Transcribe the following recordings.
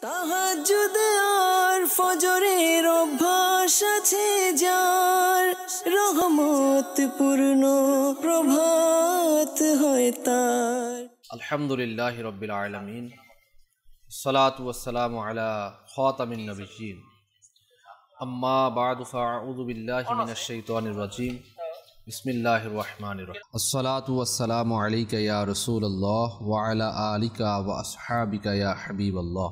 তাহাজ্জুদ আর ফজরের অভ্যাস আছে যার, রহমত পূর্ণ প্রভাত হয় তার। আলহামদুলিল্লাহি রাব্বিল আলামিন, সালাতু ওয়াসসালামু আলা খাতামিন নবিয়্যিন, আম্মা বা'দু ফাআউযু বিল্লাহি মিনাশ শাইতানির রাজীম, বিসমিল্লাহির রহমানির রহিম। আসসালাতু ওয়াসসালামু আলাইকা ইয়া রাসূলুল্লাহ ওয়া আলা আলিকা ওয়া আসহাবিকা ইয়া হাবিবাল্লাহ।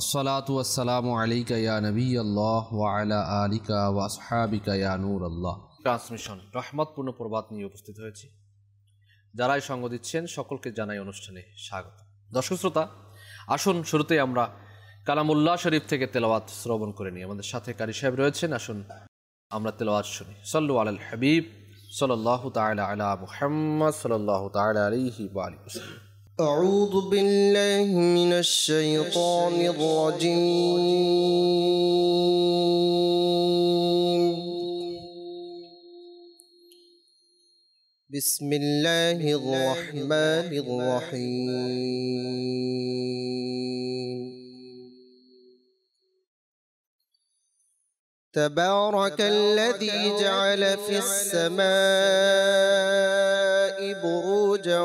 আসসালাতু ওয়াসসালামু আলাইকা ইয়া নবিয়াল্লাহ ওয়া আলা আলিকা ওয়া আসহাবিকা ইয়া নূরাল্লাহ। ট্রান্সমিশন রহমতপূর্ণ প্রভাত নিয়ে উপস্থিত হয়েছি। যারাই সঙ্গ দিচ্ছেন সকলকে জানাই অনুষ্ঠানে স্বাগত। দর্শক শ্রোতা, আসুন শুরুতেই আমরা কালামুল্লাহ শরীফ থেকে তেলাওয়াত শ্রবণ করে নিই। আমাদের সাথে কারি সাহেব রয়েছেন, আসুন আমরা তেলাওয়াত শুনি। সাল্লু আলাল হাবিব সাল্লাল্লাহু তাআলা আলা মুহাম্মদ সাল্লাল্লাহু তাআলা আলাইহি ওয়া আলিহি ওয়াসাল্লাম। أعوذ بالله من الشيطان الرجيم. بسم الله الرحمن الرحيم. تبارك الذي جعل في السماء بروجا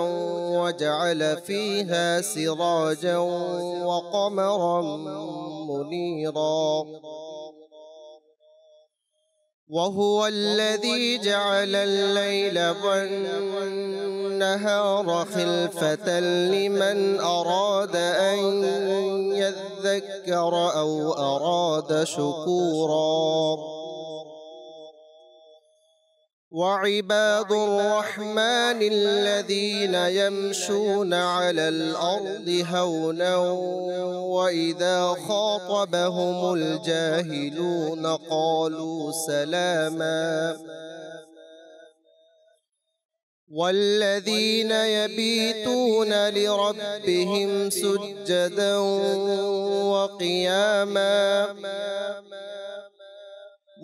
وجعل فيها سراجا وقمرا منيرا، وهو الذي جعل الليل والنهار خلفة لمن أراد أن يذكر أو أراد شكورا. وعباد الرحمن الذين يمشون على الأرض هونا وإذا خاطبهم الجاهلون قالوا سلاما. والذين يبيتون لربهم سجدا وقياما،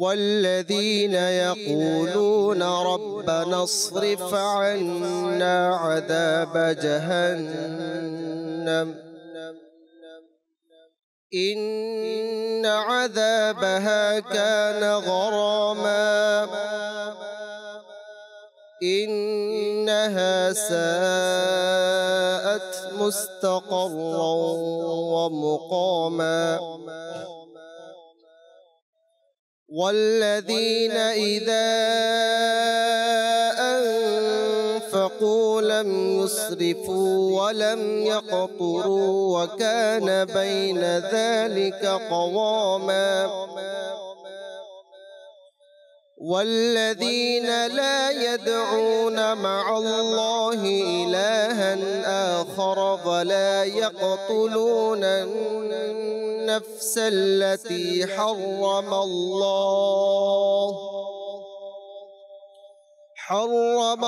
والذين يقولون ربنا اصرف عنا عذاب جهنم إن عذابها كان غراما إنها ساءت مستقرا ومقاما. والذين إذا أنفقوا لم يسرفوا ولم يقتروا وكان بين ذلك قواما. والذين لا يدعون مع الله إلها آخر ولا يقتلون النفس التي حرم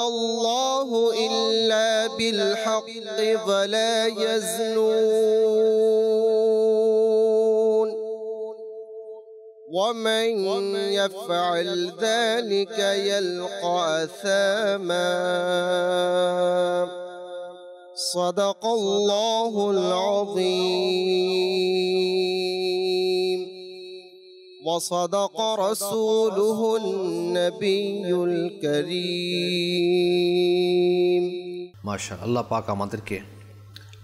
الله إلا بالحق ولا يزنون، ومن يفعل ذلك يلقى أثاما. صدق الله العظيم وصدق رسوله النبي الكريم. মাশাআল্লাহ, আল্লাহ পাক আমাদেরকে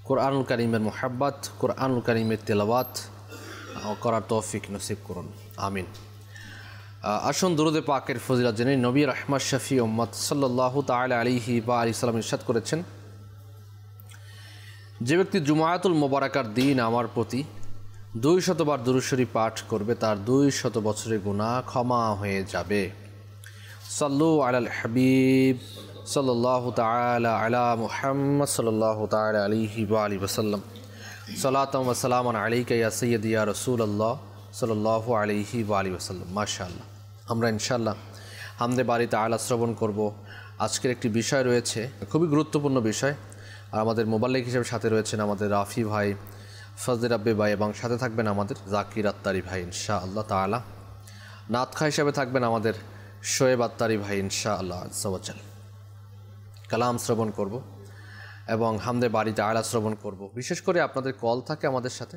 কোরআনুল কারীমের মুহাব্বত, কোরআনুল কারীমের তেলাওয়াত করার তৌফিক নসিব করুন, আমিন। আসুন দুরুদে পাকের ফজিলত জেনে। নবী রাহমাত শফি উম্মত সাল্লাল্লাহু তাআলা আলাইহি ওয়া আলিহি সাল্লাম ইরশাদ করেছেন, যে ব্যক্তি জুমায়াতুল মুবারাকার দিন আমার প্রতি 200 বার দুরূদ শরীফ পাঠ করবে তার 200 বছরের গুনাহ ক্ষমা হয়ে যাবে। সাল্লু আলাল হাবিব সাল্লাল্লাহু তাআলা আলা মুহাম্মদ সাল্লাল্লাহু তাআলা আলাইহি ওয়া আলিহি ওয়াসাল্লাম। সালাতাম ওয়া সালামান আলাইকা ইয়া সাইয়্যিদি ইয়া রাসূলুল্লাহ সাল্লাল্লাহু আলাইহি ওয়া আলিহি ওয়াসাল্লাম। মাশাআল্লাহ, আমরা ইনশাআল্লাহ হামদে বারি তাআলা শ্রবণ করব। আজকের একটি বিষয় রয়েছে, খুবই গুরুত্বপূর্ণ বিষয়। আর আমাদের মোবাল্লিক হিসেবে সাথে রয়েছেন আমাদের রাফি ভাই, ফজলে রাব্বি ভাই, এবং সাথে থাকবেন আমাদের জাকির আত্তারি ভাই ইনশাআল্লাহ তাআলা। নাতখা হিসেবে থাকবেন আমাদের শোয়েব আত্তারি ভাই ইনশাআল্লাহ আজ্জা ওয়া জাল। কালাম শ্রবণ করব এবং হামদে বাড়িতে আয়লা শ্রবণ করব। বিশেষ করে আপনাদের কল থাকে আমাদের সাথে,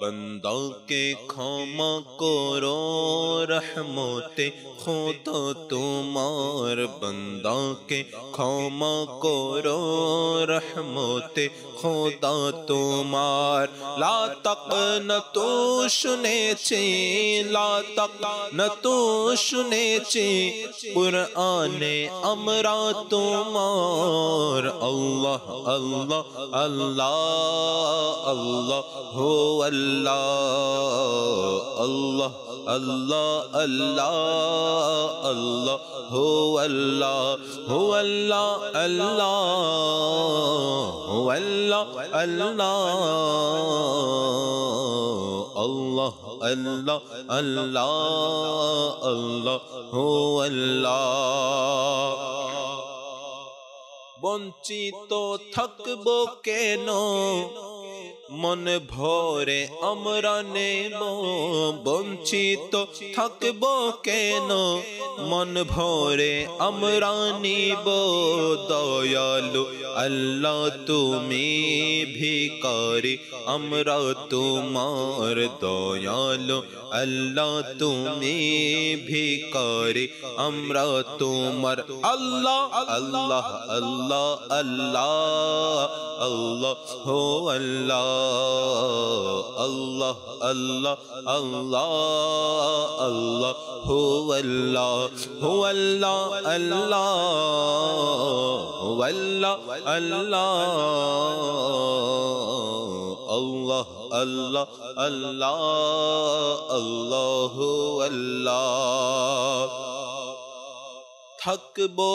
बंदा के क्षमा करो रहमते खुदा तुम्हार बंदा के क्षमा करो रहमते खुदा तुम्हार ला तक न तो শুনেছি লা তক ন তো শুনেছি কুরআনে আমরা তোমার আল্লাহ আল্লাহ আল্লাহ আল্লাহ হো আল্লাহ আল্লাহ আল্লাহ আল্লাহ আল্লাহ হো আল্লাহ হো আল্লাহ আল্লাহ হো আল্লাহ আল্লাহ আল্লাহ আল্লাহ আল্লাহ আল্লাহ হো আল্লাহ বঞ্চিত থাকবো কেন মন ভরে আমরা নেব বঞ্চিত থাকবো কেন মন ভরে আমরা নিব দয়ালু আল্লাহ তুমি ভিখারি আমরা তোমার দয়ালু আল্লাহ তুমি ভিখারি আমরা তোমার আল্লাহ আল্লাহ আল্লাহ আল্লাহ আল্লাহ হো আল্লাহ আল্লাহ আল্লাহ আল্লাহ আল্লাহ হো আল্লাহ হো আল্লাহ আল্লাহ হো আল্লাহ আল্লাহ আল্লাহ আল্লাহ আল্লাহ আল্লাহ হো আল্লাহ থাকবো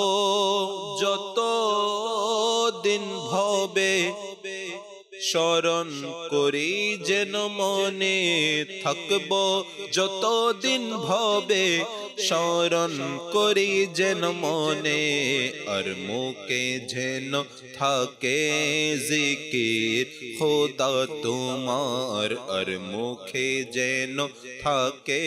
যত দিন ভবে স্মরণ করি যেন মনে থাকবো যতদিন ভবে স্মরণ করি যেন মনে আর মুখে যেন থাকে জিকির খোদা তোমার আর মুখে যেন থাকে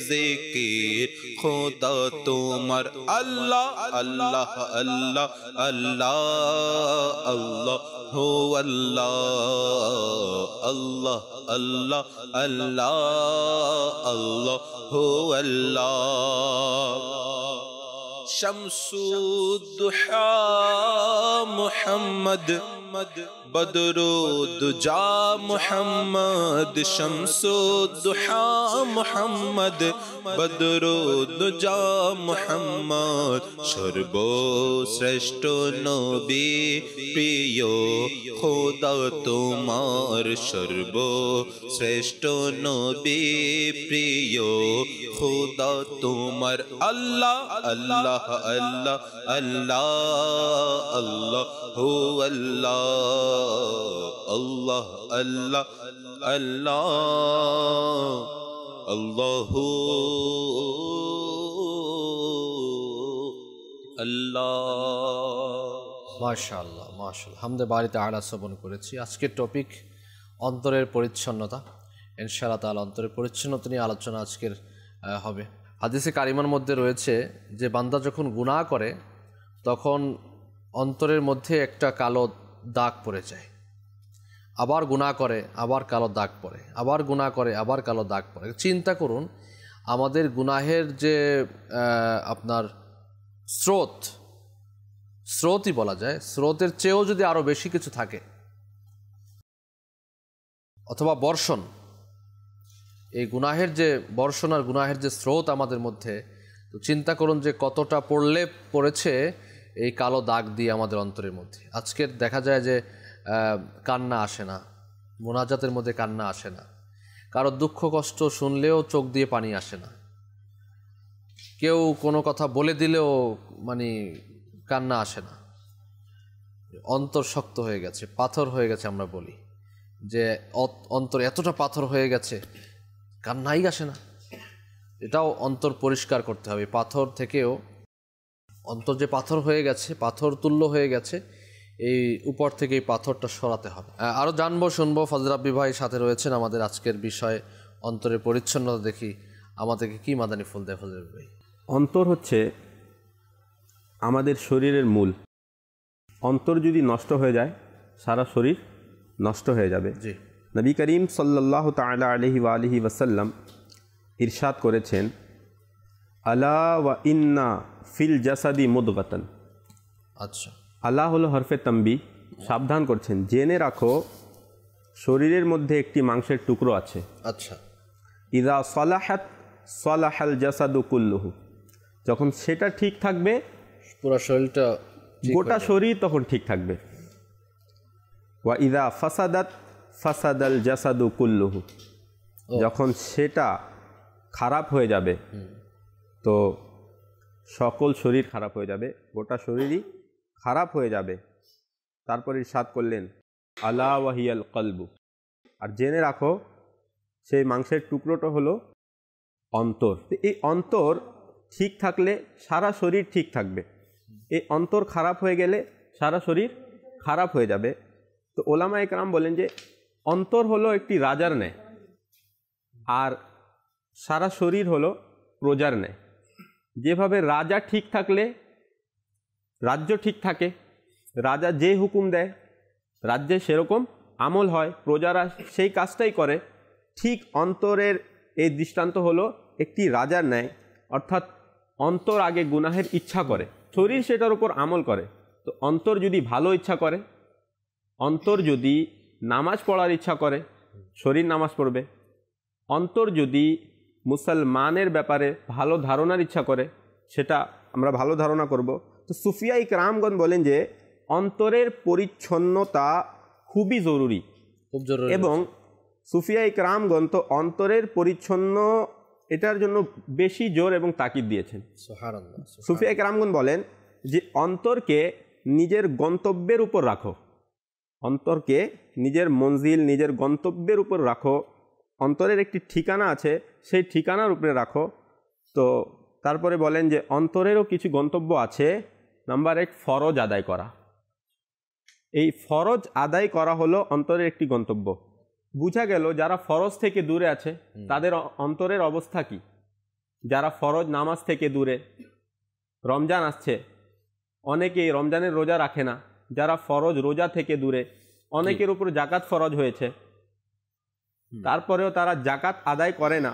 জিকির খোদা তোমার আল্লাহ আল্লাহ আল্লাহ আল্লাহ আল্লাহ হো আল্লাহ আল্লাহ আল্লাহ আল্লাহ আল্লাহ হো আল্লাহ শামসুদ্দুহা মুহাম্মদ বদরুদ্দুজা মুহাম্মদ শামসুদ্দুহা মুহাম্মদ বদরুদ্দুজা মুহাম্মদ সর্বশ্রেষ্ঠ নবী প্রিয় খোদা তোমার সর্বশ্রেষ্ঠ নবী প্রিয় খোদা তোমার আল্লাহ আল্লাহ আল্লাহ আল্লাহ আল্লাহ হো আল্লাহ আল্লাহ আল্লাহ আল্লাহ আল্লাহ আল্লাহ মাশাআল্লাহ মাশাআল্লাহ হামদে বাড়িতে আলা শ্রবণ করেছি। আজকের টপিক অন্তরের পরিচ্ছন্নতা। ইনশাআল্লাহ তাআলা অন্তরের পরিচ্ছন্নতা নিয়ে আলোচনা আজকের হবে। হাদিসে কারিমার মধ্যে রয়েছে যে বান্দা যখন গুনাহ করে তখন অন্তরের মধ্যে একটা কালো দাগ পড়ে যায়, আবার গুনাহ করে আবার কালো দাগ পড়ে, আবার গুনাহ করে আবার কালো দাগ পড়ে। চিন্তা করুন আমাদের গুনাহের যে আপনার স্রোতই বলা যায়, স্রোতের চেয়েও যদি আরও বেশি কিছু থাকে অথবা বর্ষণ, এই গুনাহের যে বর্ষণ আর গুনাহের যে স্রোত আমাদের মধ্যে, তো চিন্তা করুন যে কতটা পড়েছে এই কালো দাগ দিয়ে আমাদের অন্তরের মধ্যে। আজকের দেখা যায় যে কান্না আসে না, মোনাজাতের মধ্যে কান্না আসে না, কারো দুঃখ কষ্ট শুনলেও চোখ দিয়ে পানি আসে না, কেউ কোনো কথা বলে দিলেও মানে কান্না আসে না। অন্তর শক্ত হয়ে গেছে, পাথর হয়ে গেছে। আমরা বলি যে অন্তর এতটা পাথর হয়ে গেছে কান্নাই আসে না। এটাও অন্তর পরিষ্কার করতে হবে। পাথর থেকেও অন্তর যে পাথর হয়ে গেছে, পাথর তুল্য হয়ে গেছে, এই উপর থেকে এই পাথরটা সরাতে হবে। আরও জানবো শুনবো। ফজল রাব্বি ভাই সাথে রয়েছেন আমাদের আজকের বিষয় অন্তরের পরিচ্ছন্নতা। দেখি আমাদেরকে কি মাদানী ফুল দেয় ফজল রাব্বি ভাই। অন্তর হচ্ছে আমাদের শরীরের মূল। অন্তর যদি নষ্ট হয়ে যায় সারা শরীর নষ্ট হয়ে যাবে। জি। নবী করিম সাল্লাল্লাহু তাআলা আলাইহি ওয়া আলিহি ওয়াসাল্লাম ইরশাদ করেছেন, আলা ওয়া ইন্না ফিল জাসাদি মুদগাতান। আচ্ছা, আল্লাহ হলো হরফে তাম্বি, সাবধান করছেন, জেনে রাখো শরীরের মধ্যে একটি মাংসের টুকরো আছে। আচ্ছা, ইদা সালাহাত সালাহাল জাসাদু কুল্লুহু, যখন সেটা ঠিক থাকবে পুরো শরীরটা গোটা শরীর তখন ঠিক থাকবে। ওয়া ইদা ফাসাদাত ফাসাদাল জাসাদু কুল্লুহু, যখন সেটা খারাপ হয়ে যাবে তো সকল শরীর খারাপ হয়ে যাবে, গোটা শরীরই খারাপ হয়ে যাবে। তারপর ইরশাদ করলেন, আলা ওয়াহিয়াল কলবু, আর জেনে রাখো সেই মাংসের টুকরোটা হলো অন্তর। এই অন্তর ঠিক থাকলে সারা শরীর ঠিক থাকবে, এই অন্তর খারাপ হয়ে গেলে সারা শরীর খারাপ হয়ে যাবে। তো ওলামা একরাম বলেন যে অন্তর হলো একটি রাজার ন্যায়, আর সারা শরীর হলো প্রজার ন্যায়। যেভাবে রাজা ঠিক থাকলে রাজ্য ঠিক থাকে, রাজা যে হুকুম দেয় রাজ্যে সেরকম আমল হয়, প্রজারা সেই কাজটাই করে, ঠিক অন্তরের এই দৃষ্টান্ত হলো একটি রাজার ন্যায়। অর্থাৎ অন্তর আগে গুনাহের ইচ্ছা করে, শরীর সেটার উপর আমল করে। তো অন্তর যদি ভালো ইচ্ছা করে, অন্তর যদি নামাজ পড়ার ইচ্ছা করে, শরীর নামাজ পড়বে। অন্তর যদি মুসলমানের ব্যাপারে ভালো ধারণার ইচ্ছা করে, সেটা আমরা ভালো ধারণা করব। তো সুফিয়া ইকরামগণ বলেন যে অন্তরের পরিচ্ছন্নতা খুবই জরুরি, খুব জরুরি। এবং সুফিয়া ইকরামগণ তো অন্তরের পরিচ্ছন্ন এটার জন্য বেশি জোর এবং তাকিদ দিয়েছেন। সুবহানাল্লাহ। সুফিয়া ইকরামগণ বলেন যে অন্তরকে নিজের গন্তব্যের উপর রাখো, অন্তরকে নিজের মঞ্জিল নিজের গন্তব্যের উপর রাখো। অন্তরের একটি ঠিকানা আছে, সেই ঠিকানার উপরে রাখো। তো তারপরে বলেন যে অন্তরেরও কিছু গন্তব্য আছে। নাম্বার 1, ফরজ আদায় করা। এই ফরজ আদায় করা হলো অন্তরের একটি গন্তব্য। বুঝা গেল যারা ফরজ থেকে দূরে আছে তাদের অন্তরের অবস্থা কি। যারা ফরজ নামাজ থেকে দূরে, রমজান আসছে, অনেকেই রমজানের রোজা রাখে না। যারা ফরজ রোজা থেকে দূরে, অনেকের উপর জাকাত ফরজ হয়েছে, তারপরেও তারা জাকাত আদায় করে না,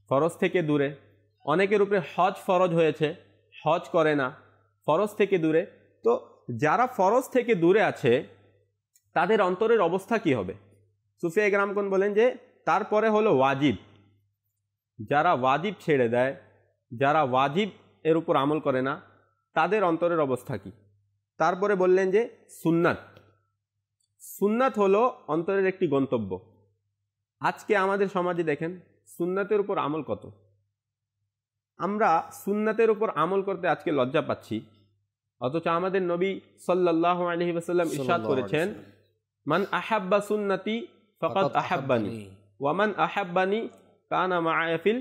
ফরজ থেকে দূরে। অনেকের উপরে হজ ফরজ হয়েছে, হজ করে না, ফরজ থেকে দূরে। তো যারা ফরজ থেকে দূরে আছে তাদের অন্তরের অবস্থা কি হবে? সুফিয়া ইকরামগণ বলেন যে তারপরে হলো ওয়াজিব। যারা ওয়াজিব ছেড়ে দেয়, যারা ওয়াজিব এর উপর আমল করে না, তাদের অন্তরের অবস্থা কি? তারপরে বললেন যে সুন্নাত। সুন্নাত হলো অন্তরের একটি গন্তব্য। আজকে আমাদের সমাজে দেখেন সুন্নাতের উপর আমল কত। আমরা সুন্নাতের উপর আমল করতে আজকে লজ্জা পাচ্ছি, অথচ আমাদের নবী সাল্লাল্লাহু আলাইহি ওয়াসাল্লাম ইরশাদ করেছেন, মান আহাব্বা সুন্নতি ফাকাদ আহাব্বানি ওয়া মান আহাব্বানি কানা মাআয়া ফিল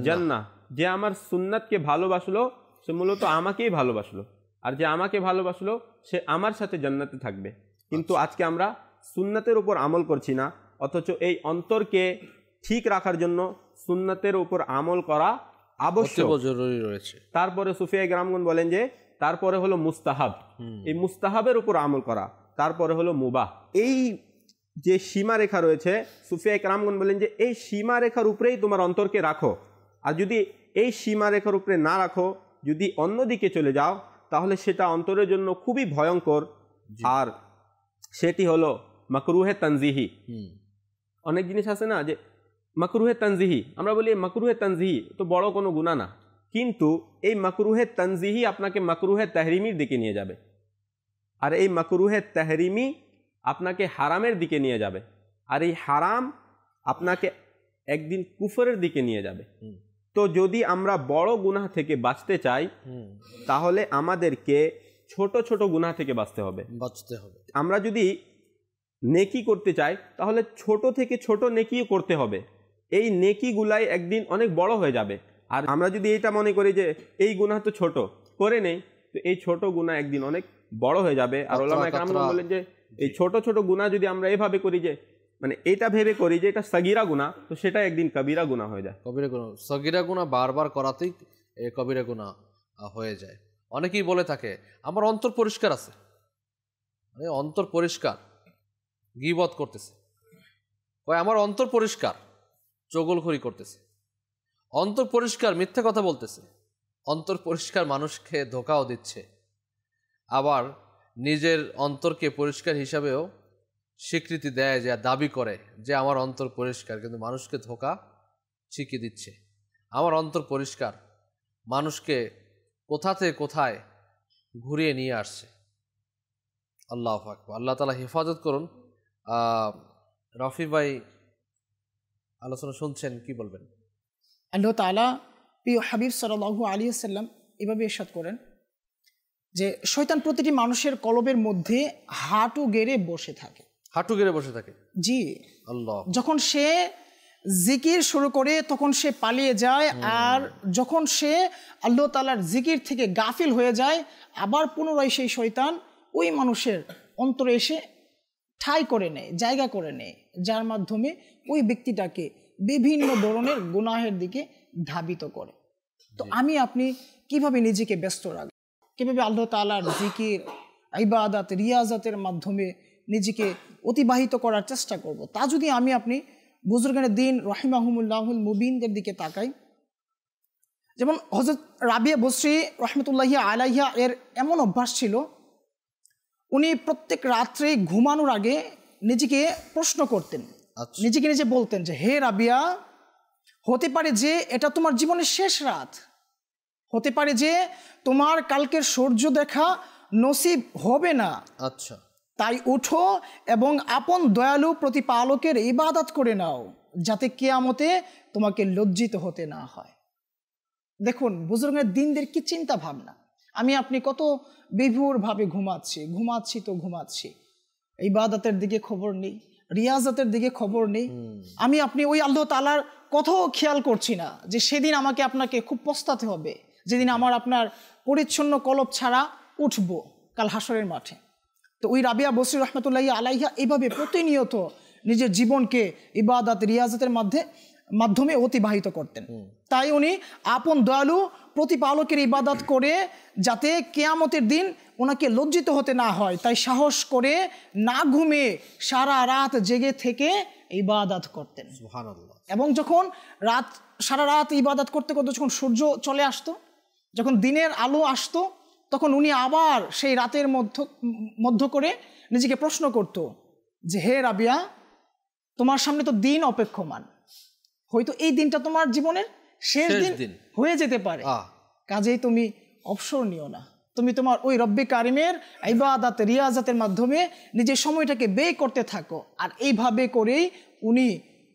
জান্নাহ। যে আমার সুন্নাতকে ভালোবাসলো সে মূলত আমাকেই ভালোবাসলো, আর যে আমাকে ভালোবাসলো সে আমার সাথে জান্নাতে থাকবে। কিন্তু আজকে আমরা সুন্নাতের উপর আমল করছি না, অথচ এই অন্তরকে ঠিক রাখার জন্য সুন্নাতের উপর আমল করা আবশ্যক, জরুরি রয়েছে। তারপরে সুফিয়া ইকরামগণ বলেন যে তারপরে হলো মুস্তাহাব, এই মুস্তাহাবের উপর আমল করা, তারপরে হলো মুবাহ। এই যে সীমারেখা রয়েছে, সুফিয়া ইকরামগণ বলেন যে এই সীমারেখার উপরেই তোমার অন্তরকে রাখো। আর যদি এই সীমারেখার উপরে না রাখো, যদি অন্যদিকে চলে যাও, তাহলে সেটা অন্তরের জন্য খুবই ভয়ঙ্কর। আর সেটি হলো মাকরুহে তানজিহি। অনেক জিনিস আছে না যে মাকরুহে তানজিহি, আমরা বলি মাকরুহে তানজিহি তো বড় কোনো গুনাহ না, কিন্তু এই মাকরুহে তানজিহি আপনাকে মাকরুহে তাহরিমির দিকে নিয়ে যাবে, আর এই মাকরুহে তাহরিমি আপনাকে হারামের দিকে নিয়ে যাবে, আর এই হারাম আপনাকে একদিন কুফরের দিকে নিয়ে যাবে। তো যদি আমরা বড় গুনাহ থেকে বাঁচতে চাই, তাহলে আমাদেরকে ছোট ছোট গুনাহ থেকে বাঁচতে হবে। আমরা যদি নেকি করতে চাই, তাহলে ছোট থেকে ছোট নেকিও করতে হবে। এই নেকিগুলাই একদিন অনেক বড় হয়ে যাবে। আর আমরা যদি এটা মনে করি যে এই গুনাহ তো ছোট, করে নেই, তো এই ছোট গুনাহ একদিন অনেক বড় হয়ে যাবে। আর ওলামা একরামগণ বলেন যে এই ছোট ছোট গুনাহ যদি আমরা এভাবে করি যে মানে এটা ভেবে করি যে এটা সগীরা গুনাহ, তো সেটা একদিন কবিরা গুনাহ হয়ে যায়। কবিরা গুনাহ, সগীরা গুনাহ বারবার করাতেই কবিরা গুনাহ হয়ে যায়। অনেকেই বলে থাকে আমার অন্তর পরিষ্কার আছে, মানে অন্তর পরিষ্কার, গীবত করতেছে, কয় আমার অন্তর পরিষ্কার, চগলখড়ি করতেছে, অন্তর পরিষ্কার, মিথ্যে কথা বলতেছে, অন্তর পরিষ্কার মানুষকে ধোকাও দিচ্ছে, আবার নিজের অন্তরকে পরিষ্কার হিসাবেও স্বীকৃতি দেয়, যে দাবি করে যে আমার অন্তর পরিষ্কার, কিন্তু মানুষকে ধোকা শিখিয়ে দিচ্ছে। আমার অন্তর পরিষ্কার, মানুষকে কোথা থেকে কোথায় ঘুরিয়ে নিয়ে আসছে। আল্লাহু আকবার, আল্লাহ তাআলা হেফাজত করুন। রফি ভাই আলোচনা শুনছেন, কি বলবেন? আল্লাহ তাআলা প্রিয় হাবিব সাল্লাল্লাহু আলাইহি ওয়াসাল্লাম এভাবে ইরশাদ করেন যে শয়তান প্রতিটি মানুষের কলবের মধ্যে হাঁটু গেড়ে বসে থাকে। হাঁটু গেড়ে বসে থাকে? জি। আল্লাহ। যখন সে জিকির শুরু করে তখন সে পালিয়ে যায়, আর যখন সে আল্লাহ তাআলার জিকির থেকে গাফিল হয়ে যায়, আবার পুনরায় সেই শয়তান ওই মানুষের অন্তরে এসে ঠাঁই করে নেয়, জায়গা করে নেয়, যার মাধ্যমে ওই ব্যক্তিটাকে বিভিন্ন ধরনের গুনাহের দিকে ধাবিত করে। তো আমি আপনি কিভাবে নিজেকে ব্যস্ত রাখব, কিভাবে আল্লাহ তাআলার জিকির, ইবাদত, রিয়াজতের মাধ্যমে নিজেকে অতিবাহিত করার চেষ্টা করব, তা যদি আমি আপনি বুজুর্গানে দিন রাহিমাহুমুল্লাহুল মুবিনদের দিকে তাকাই, যেমন হযরত রাবিয়া বসরি রহমতুল্লাহি আলাইহা এর এমন অভ্যাস ছিল, উনি প্রত্যেক রাত্রে ঘুমানোর আগে নিজেকে প্রশ্ন করতেন, নিজেকে নিজে বলতেন যে হে রাবিয়া, হতে পারে যে এটা তোমার জীবনের শেষ রাত, হতে পারে যে তোমার কালকের সূর্য দেখা নসিব হবে না। আচ্ছা, তাই উঠো এবং আপন দয়ালু প্রতিপালকের ইবাদত করে নাও, যাতে কিয়ামতে তোমাকে লজ্জিত হতে না হয়। দেখুন বুজুর্গের দিনদের কি চিন্তা ভাবনা। আমি আপনি কত বিভোরভাবে ঘুমাচ্ছি, ইবাদতের দিকে খবর নেই, রিয়াজতের দিকে খবর নেই। আমি আপনি ওই আল্লাহ তাআলার কথাও খেয়াল করছি না যে সেদিন আমাকে আপনাকে খুব পস্তাতে হবে, যেদিন আমার আপনার পরিচ্ছন্ন কলব ছাড়া উঠবো কাল হাসরের মাঠে। তো ওই রাবিয়া বসরি রহমতুল্লাহি আলাইহা এইভাবে প্রতিনিয়ত নিজের জীবনকে ইবাদত, রিয়াজতের মাধ্যমে অতিবাহিত করতেন। তাই উনি আপন দয়ালু প্রতিপালকের ইবাদত করে যাতে কিয়ামতের দিন ওনাকে লজ্জিত হতে না হয়, তাই সাহস করে না ঘুমিয়ে সারা রাত জেগে থেকে ইবাদত করতেন। সুবহানাল্লাহ। এবং যখন সারা রাত ইবাদত করতে করতে যখন সূর্য চলে আসতো, যখন দিনের আলো আসতো, তখন উনি আবার সেই রাতের মধ্য করে নিজেকে প্রশ্ন করত যে হে রাবিয়া, তোমার সামনে তো দিন অপেক্ষমান, হয়তো এই দিনটা তোমার জীবনের শেষ দিন হয়ে যেতে পারে, কাজেই তুমি অবসর নিও না, তুমি তোমার ওই রব্বে কারিমের ইবাদত, রিয়াজতের মাধ্যমে নিজের সময়টাকে ব্যয় করতে থাকো। আর এইভাবে করেই উনি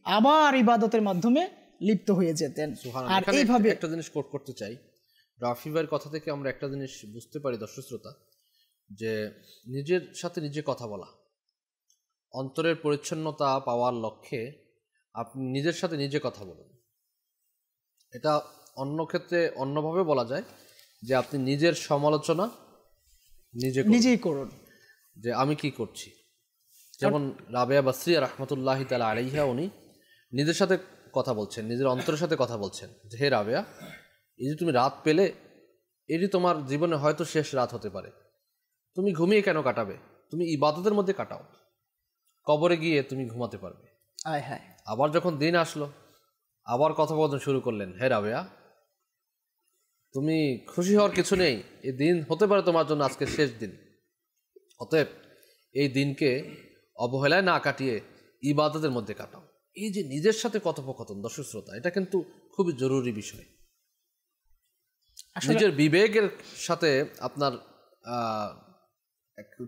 আবার ইবাদতের মাধ্যমে লিপ্ত হয়ে যেতেন। আর এইভাবে একটা জিনিস কোট করতে চাই, রাফি ভাইয়ের কথা থেকে আমরা একটা জিনিস বুঝতে পারি দর্শক শ্রোতা, যে নিজের সাথে নিজে কথা বলা, অন্তরের পরিচ্ছন্নতা পাওয়ার লক্ষ্যে আপনি নিজের সাথে নিজে কথা বলুন। এটা অন্য ক্ষেত্রে অন্যভাবে বলা যায় যে আপনি নিজের সমালোচনা নিজেই করুন, যে আমি কি করছি। যেমন রাবিয়া বসরি রহমতুল্লাহি তাআলা আলাইহা উনি নিজের সাথে কথা বলছেন, নিজের অন্তরের সাথে কথা বলছেন যে হে রাবিয়া, এই যে তুমি রাত পেলে, এটি তোমার জীবনে হয়তো শেষ রাত হতে পারে, তুমি ঘুমিয়ে কেন কাটাবে, তুমি ইবাদতের মধ্যে কাটাও, কবরে গিয়ে তুমি ঘুমাতে পারবে। আবার যখন দিন আসলো, আবার কথোপকথন শুরু করলেন, হে রাবিয়া, তুমি খুশি হওয়ার কিছু নেই, এই দিন হতে পারে তোমার জন্য আজকে শেষ দিন, অতএব এই দিনকে অবহেলায় না কাটিয়ে ইবাদতের মধ্যে কাটাও। এই যে নিজের সাথে কথোপকথন দর্শক শ্রোতা, এটা কিন্তু খুবই জরুরি বিষয়। নিজের বিবেকের সাথে আপনার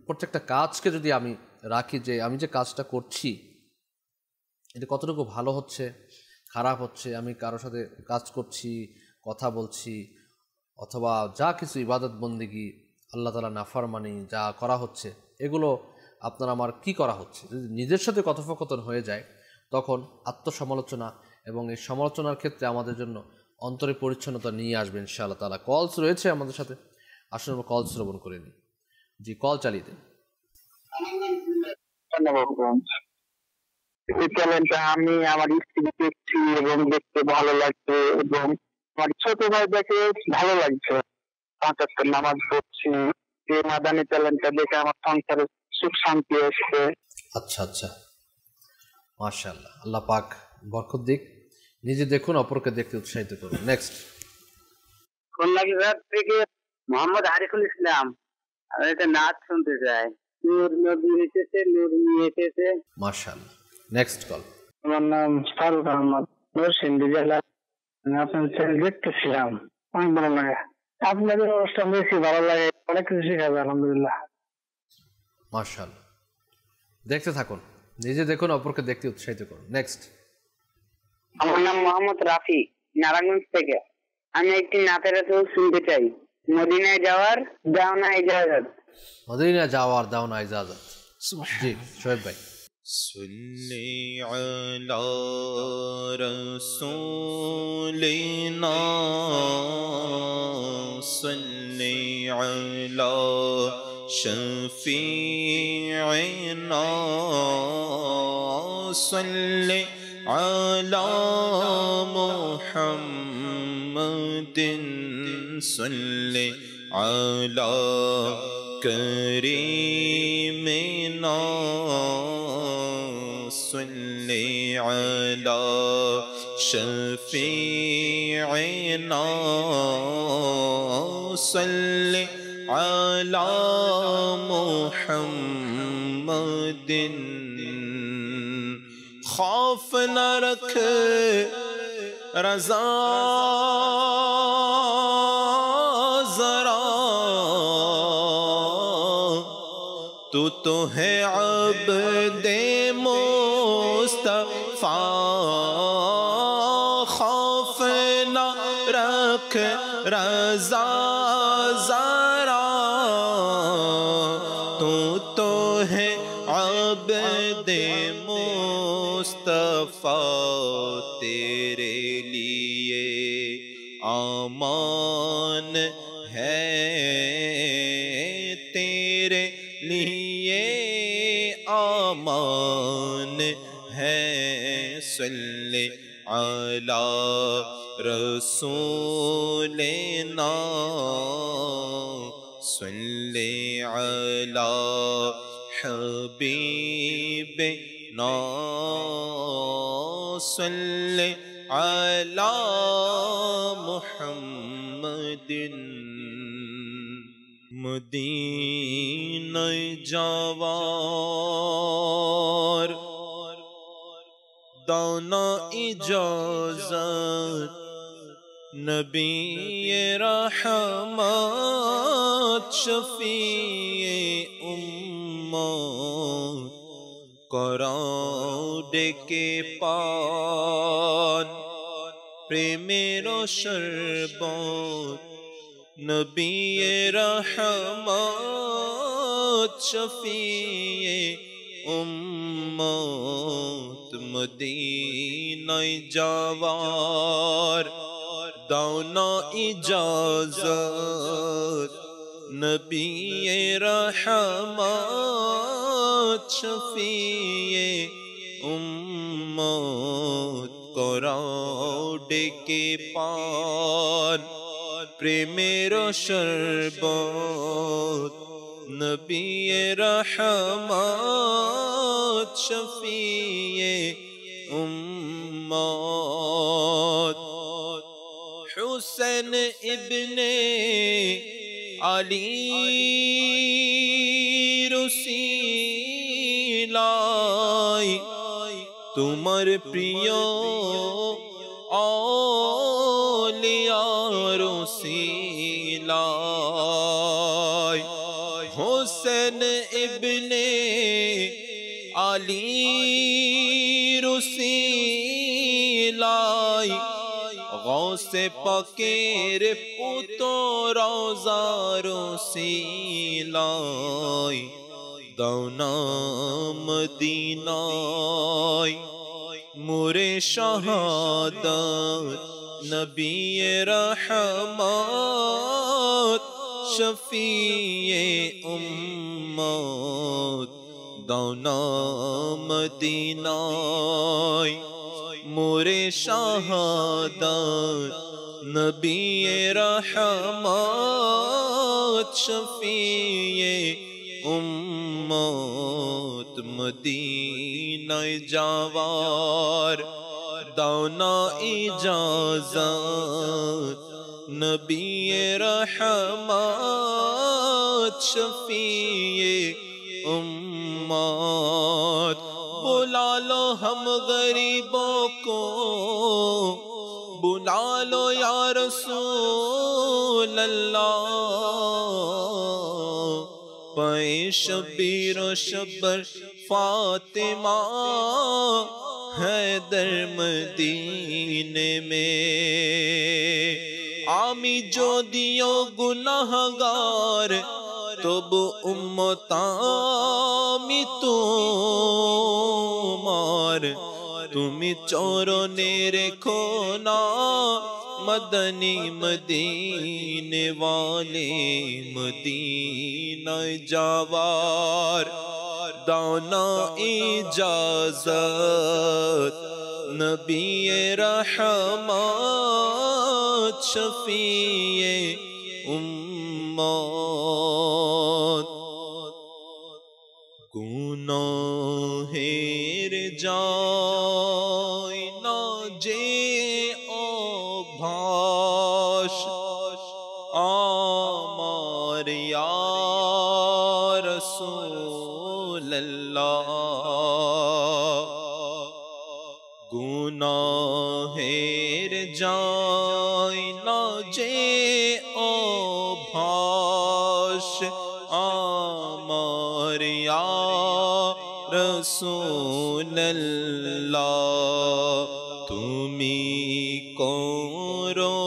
প্রত্যেকটা কাজকে যদি আমি রাখি, যে আমি যে কাজটা করছি এটা কতটুকু ভালো হচ্ছে, খারাপ হচ্ছে, আমি কারোর সাথে কাজ করছি, কথা বলছি, অথবা যা কিছু ইবাদত বন্দেগী, আল্লাহ তাআলা নাফরমানি যা করা হচ্ছে, এগুলো আপনার আমার কি করা হচ্ছে, যদি নিজের সাথে কথোপকথন হয়ে যায়, তখন আত্মসমালোচনা এবং এই সমালোচনার ক্ষেত্রে আমাদের জন্য অন্তরে পরিচ্ছন্নতা নিয়ে আসবে ইনশাআল্লাহ তাআলা। কলস রয়েছে আমাদের সাথে, আসলে আমরা কল শ্রবণ করে নিই। জি, কল চালিয়ে দেন। এই চ্যানেলটা আমি আমার স্ত্রী দেখছি এবং দেখতে ভালো লাগছে, এবং আমার ছোট ভাই দেখে ভালো লাগছে, 5 ওয়াক্ত নামাজ পড়ছি, এই মাদানী চ্যানেলটা দেখে আমার সংসারে সুখ শান্তি এসছে। আচ্ছা আচ্ছা, মাশাআল্লাহ, আল্লাহ পাক বরকত দিক। নিজে দেখুন, অপরকে দেখতে উৎসাহিত করুন। নেক্সট। খুলনা বিভাগ থেকে মোহাম্মদ আরিফুল ইসলাম, আমি একটা নাচ শুনতে চাই। নূর নবী এসেছে, নূর নিয়ে এসেছে। মাশাআল্লাহ। Next call. আমার নাম ফারুক আহমদ, নরসিংদী জেলা। আমি আপনার চ্যানেল দেখতেছিলাম, অনেক ভালো লাগে। আপনাদের অনুষ্ঠান বেশি ভালো লাগে, অনেক কিছু শেখাবে আলহামদুলিল্লাহ। মাশাআল্লাহ, দেখতে থাকুন, নিজে দেখুন, অপরকে দেখতে উৎসাহিত করুন। নেক্সট। আমার নাম মোহাম্মদ রাফি, নারায়ণগঞ্জ থেকে। আমি একটি নাতের রাসূল শুনতে চাই। মদিনায় যাওয়ার দাও না ইজাজত। মদিনা যাওয়ার দাও না ইজাজত। জি শোয়েব ভাই। صلي على رسولنا صلي على شفيعنا صلي على محمد صلي على كريمنا صلي على شفيعنا صلي على محمد خوف न रख रज़ा ज़रा तू तो है अब्दे मुस्तफ़ा खौफ न रख रज़ा ज़रा तू तो है अब्दे मुस्तफ़ा तेरे लिए आमान है तेरे लिए आमान है सल्ले अला रसूलिना सल्ले अला हबीबिना सल्ले अला मुहम्मदिन मदीना जावार दाना इजाजत नबी रहमत शफीए उम्मत कराओ डेके पान प्रेमेरो शरबत नबी रहमत शफीए उम्मत मदीना जावार दाना इजाजत नबी रहमत शफीए उम्मत कराओ डेके पान प्रेमेरो शरबत नबी रहमत शफीए उम्मत हुसैन इब्ने अली रसीलाई तुमर प्रिय औलिया रसीलाई हुसैन इब्ने अली रसीलाई गौसे पकेर पुतो रोजा रसीलाई दौना मदीनाई मुरे शहादत नबी रहमत शफीए उम्मत दौना मदीनाई मुरे शहादत नबी रहमत शफीए उम्मत মদিনায় যাওয়ার দাও না ইজাজত নবিয়ে রহমত শফিয়ে उम्मत बुला लो हम गरीबों को बुला लो या रसूल अल्लाह पाए शबीर शबर फातिमा हैदर मदीने में आमी जो दियो गुनाहगार तबु उम्मतामी तुम्हार तुमी चरणे रेखो ना मदनी मदीने वाले मदीनाय जावार दाओ ना इजाजत नबीए रहमत शफीए उम्मत गुनाहेर जाय ना जे अभास आमार या रसूल अल्लाह गुनाहेर जाय ना जे अभास आमार या रसूल अल्लाह तुमी करो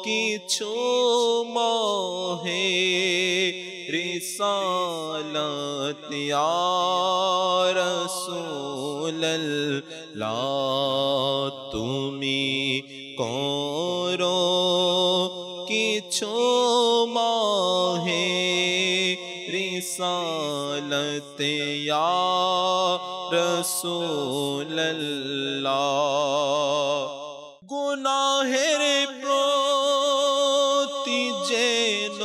किछु माहे रिसालत या रसूल अल्लाह तुमी करो किछु माहे रिसालत या रसूल अल्लाह गुनाहेर प्रति जेन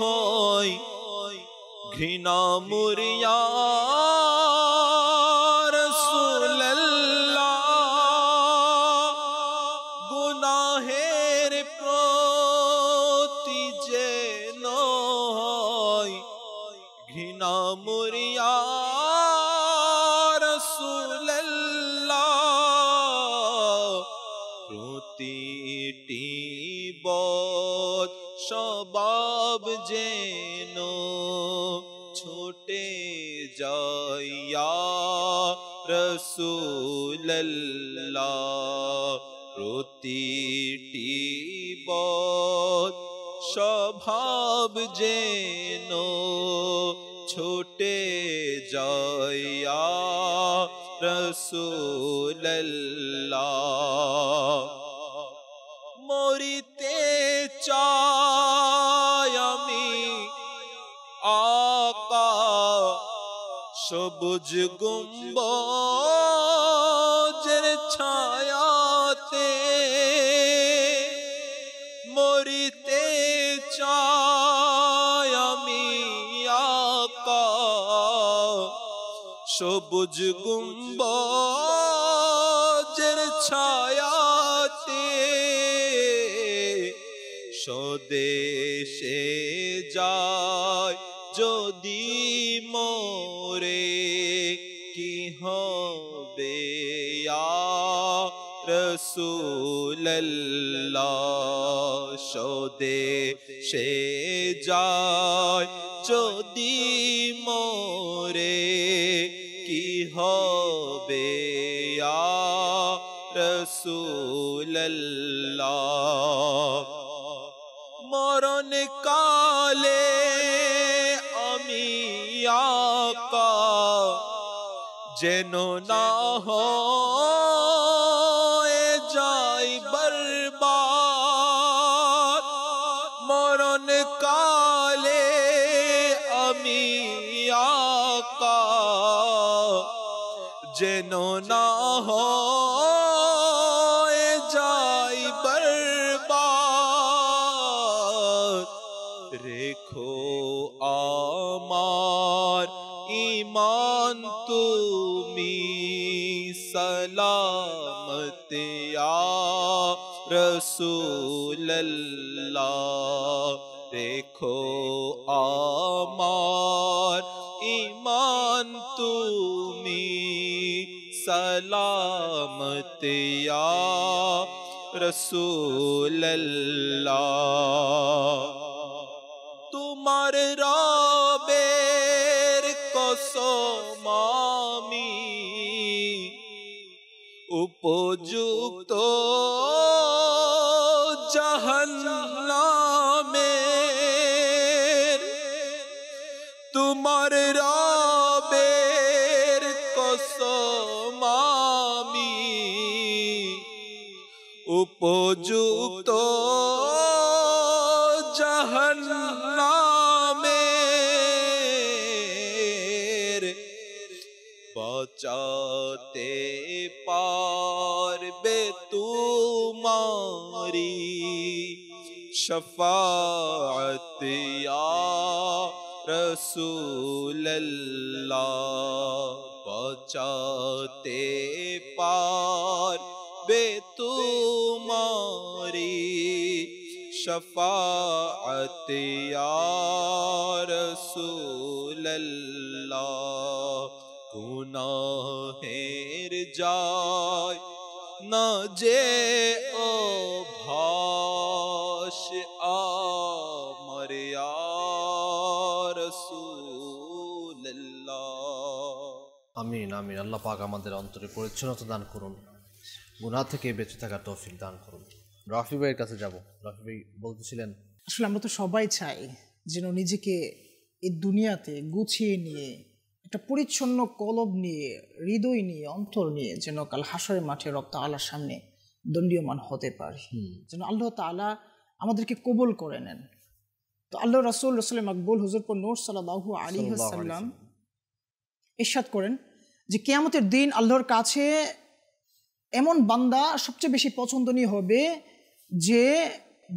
होय घृणा मुरिया रसूल अल्लाह गुनाहेर प्रति जेन होय घृणा मुरिया रसूल अल्लाह প্রতিটি বদ সবাব যেন ছুটে যায় ইয়া রাসূল আল্লাহ প্রতিটি বদ স্বভাব যেন ছুটে যায় ইয়া রাসূল আল্লাহ মরিতে চাই আমি আকা সবুজ গুম্বজের ছায়াতে মরিতে চাই আমি আকা সবুজ গুম্বজের ছায়াতে স্বদেশে যায় যদি মোরে কি হবে ইয়া রাসূল আল্লাহ স্বদেশে যায় যদি মোরে কি হবে ইয়া রাসূল আল্লাহ মরণ কালে আমি আকা যেন না হয়ে যাই বরবাদ মরণ কালে আমি আকা যেন না হয়ে যাই বরবাদ রেখো আমার ईमान तुमी सलामत या रसूल अल्लाह देखो आमार ईमान तुमी सलामत या रसूल अल्लाह तुम्हार राबेर कसम आमी उपयुक्त जहन्नामेर तुम्हार राबेर कसम आमी उपयुक्त जहन्नामेर बचाते पारबे तुम्हारी शफाअत या रसूल अल्लाह बचाते पारबे तुम्हारी शफाअत या रसूल अल्लाह गुनाहेर जाय न जे अभास आमर या रसूल अल्लाह আমিন আমিন। আল্লাহ পাক আমাদের অন্তরে পরিচ্ছন্নতা দান করুন, গুনাহ থেকে বেঁচে থাকার তৌফিক দান করুন। রাফি ভাইয়ের কাছে যাব। রাফি ভাই বলতেছিলেন, আসলে আমরা তো সবাই চাই যেন নিজেকে এই দুনিয়াতে গুছিয়ে নিয়ে একটা পরিচ্ছন্ন কলব নিয়ে, হৃদয় নিয়ে, অন্তর নিয়ে যেন কাল হাসরের মাঠে রব তাআলার সামনে দণ্ডীয়মান হতে পারি, যেন আল্লাহ তাআলা আমাদেরকে কবুল করে নেন। তো আল্লাহ রাসূল মাকবুল হুজুরপুর নূর সাল্লাল্লাহু আলাইহি ওয়াসাল্লাম ইরশাদ করেন যে কিয়ামতের দিন আল্লাহর কাছে এমন বান্দা সবচেয়ে বেশি পছন্দনীয় হবে যে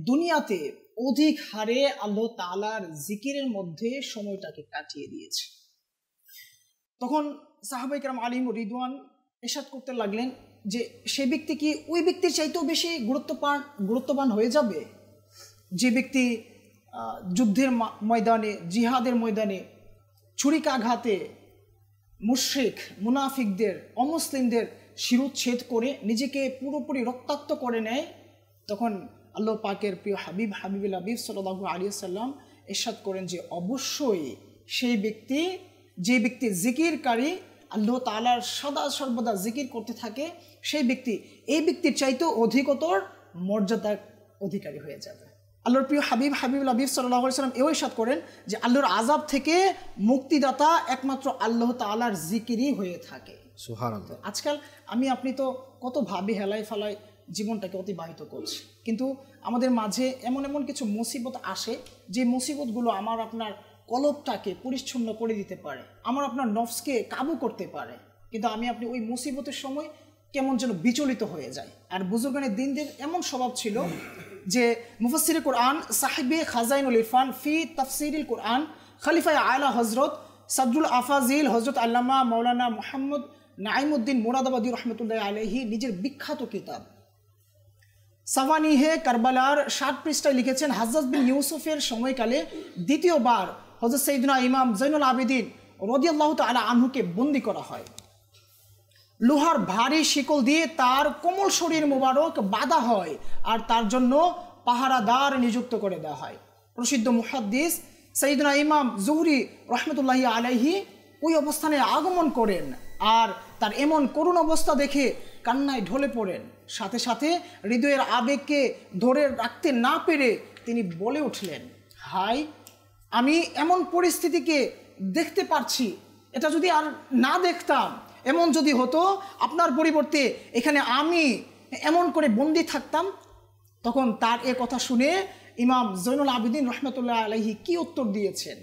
দুনিয়াতে অধিক হারে আল্লাহ তাআলার জিকিরের মধ্যে সময়টাকে কাটিয়ে দিয়েছে। তখন সাহাবায়ে কেরাম আলাইহিম রিদওয়ান ইরশাদ করতে লাগলেন যে সেই ব্যক্তি কি ওই ব্যক্তির চাইতেও বেশি গুরুত্ববান হয়ে যাবে যে ব্যক্তি যুদ্ধের ময়দানে, জিহাদের ময়দানে ছুরিকাঘাতে মুশরিক মুনাফিকদের, অমুসলিমদের শিরোচ্ছেদ করে নিজেকে পুরোপুরি রক্তাক্ত করে নেয়। তখন আল্লাহ পাকের প্রিয় হাবিবুল হাবিব সাল্লাল্লাহু আলাইহি ওয়াসাল্লাম ইরশাদ করেন যে অবশ্যই সেই ব্যক্তি, যে ব্যক্তি জিকিরকারী, আল্লাহ তাআলার সদা সর্বদা জিকির করতে থাকে, সেই ব্যক্তি এই ব্যক্তির চাইতেও অধিকতর মর্যাদার অধিকারী হয়ে যাবে। আল্লাহর প্রিয় হাবিবুল হাবিব সাল্লাল্লাহু আলাইহি ওয়াসাল্লাম এও ইরশাদ করেন যে আল্লাহর আযাব থেকে মুক্তিদাতা একমাত্র আল্লাহ তাআলার জিকিরই হয়ে থাকে। সুবহানাল্লাহ। আজকাল আপনি তো কত ভাবে হেলায় ফেলায় জীবনটাকে অতিবাহিত করছি, কিন্তু আমাদের মাঝে এমন এমন কিছু মুসিবত আসে যে মুসিবতগুলো আমার আপনার কলবটাকে পরিচ্ছন্ন করে দিতে পারে, আমার আপনার নফসকে কাবু করতে পারে, কিন্তু আপনি ওই মুসিবতের সময় কেমন যেন বিচলিত হয়ে যায়। আর বুজুর্গানের দিনদের এমন স্বভাব ছিল যে মুফাসসিরে কোরআন সাহিবে খাজাইনুল ইরফান ফি তাফসিরিল কোরআন খলিফা আলা হযরত সাদরুল আফাজিল হযরত আল্লামা মাওলানা মুহাম্মদ নাঈমউদ্দিন মুরাদাবাদী রহমতুল্লাহ আলাইহি নিজের বিখ্যাত কিতাব সাওয়ানিহে কারবালার 60 পৃষ্ঠায় লিখেছেন, হাজ্জাজ বিন ইউসুফের সময়কালে দ্বিতীয়বার হযরত সাইয়েদনা ইমাম জৈনুল আবেদিন রাদিয়াল্লাহু তাআলা আনহুকে বন্দী করা হয়। লোহার ভারী শিকল দিয়ে তার কোমল শরীর মোবারক বাঁধা হয় আর তার জন্য পাহারাদার নিযুক্ত করে দেওয়া হয়। প্রসিদ্ধ মুহাদ্দিস সাইয়েদনা ইমাম জুহরি রহমতুল্লাহি আলাইহি ওই অবস্থানে আগমন করেন আর তার এমন করুণ অবস্থা দেখে কান্নায় ঢলে পড়েন। সাথে সাথে হৃদয়ের আবেগকে ধরে রাখতে না পেরে তিনি বলে উঠলেন, হাই, আমি এমন পরিস্থিতিকে দেখতে পারছি, এটা যদি আর না দেখতাম, এমন যদি হতো আপনার পরিবর্তে এখানে আমি এমন করে বন্দি থাকতাম। তখন তার এ কথা শুনে ইমাম জৈনুল আবেদিন রহমতুল্লাহ আলাইহি কি উত্তর দিয়েছেন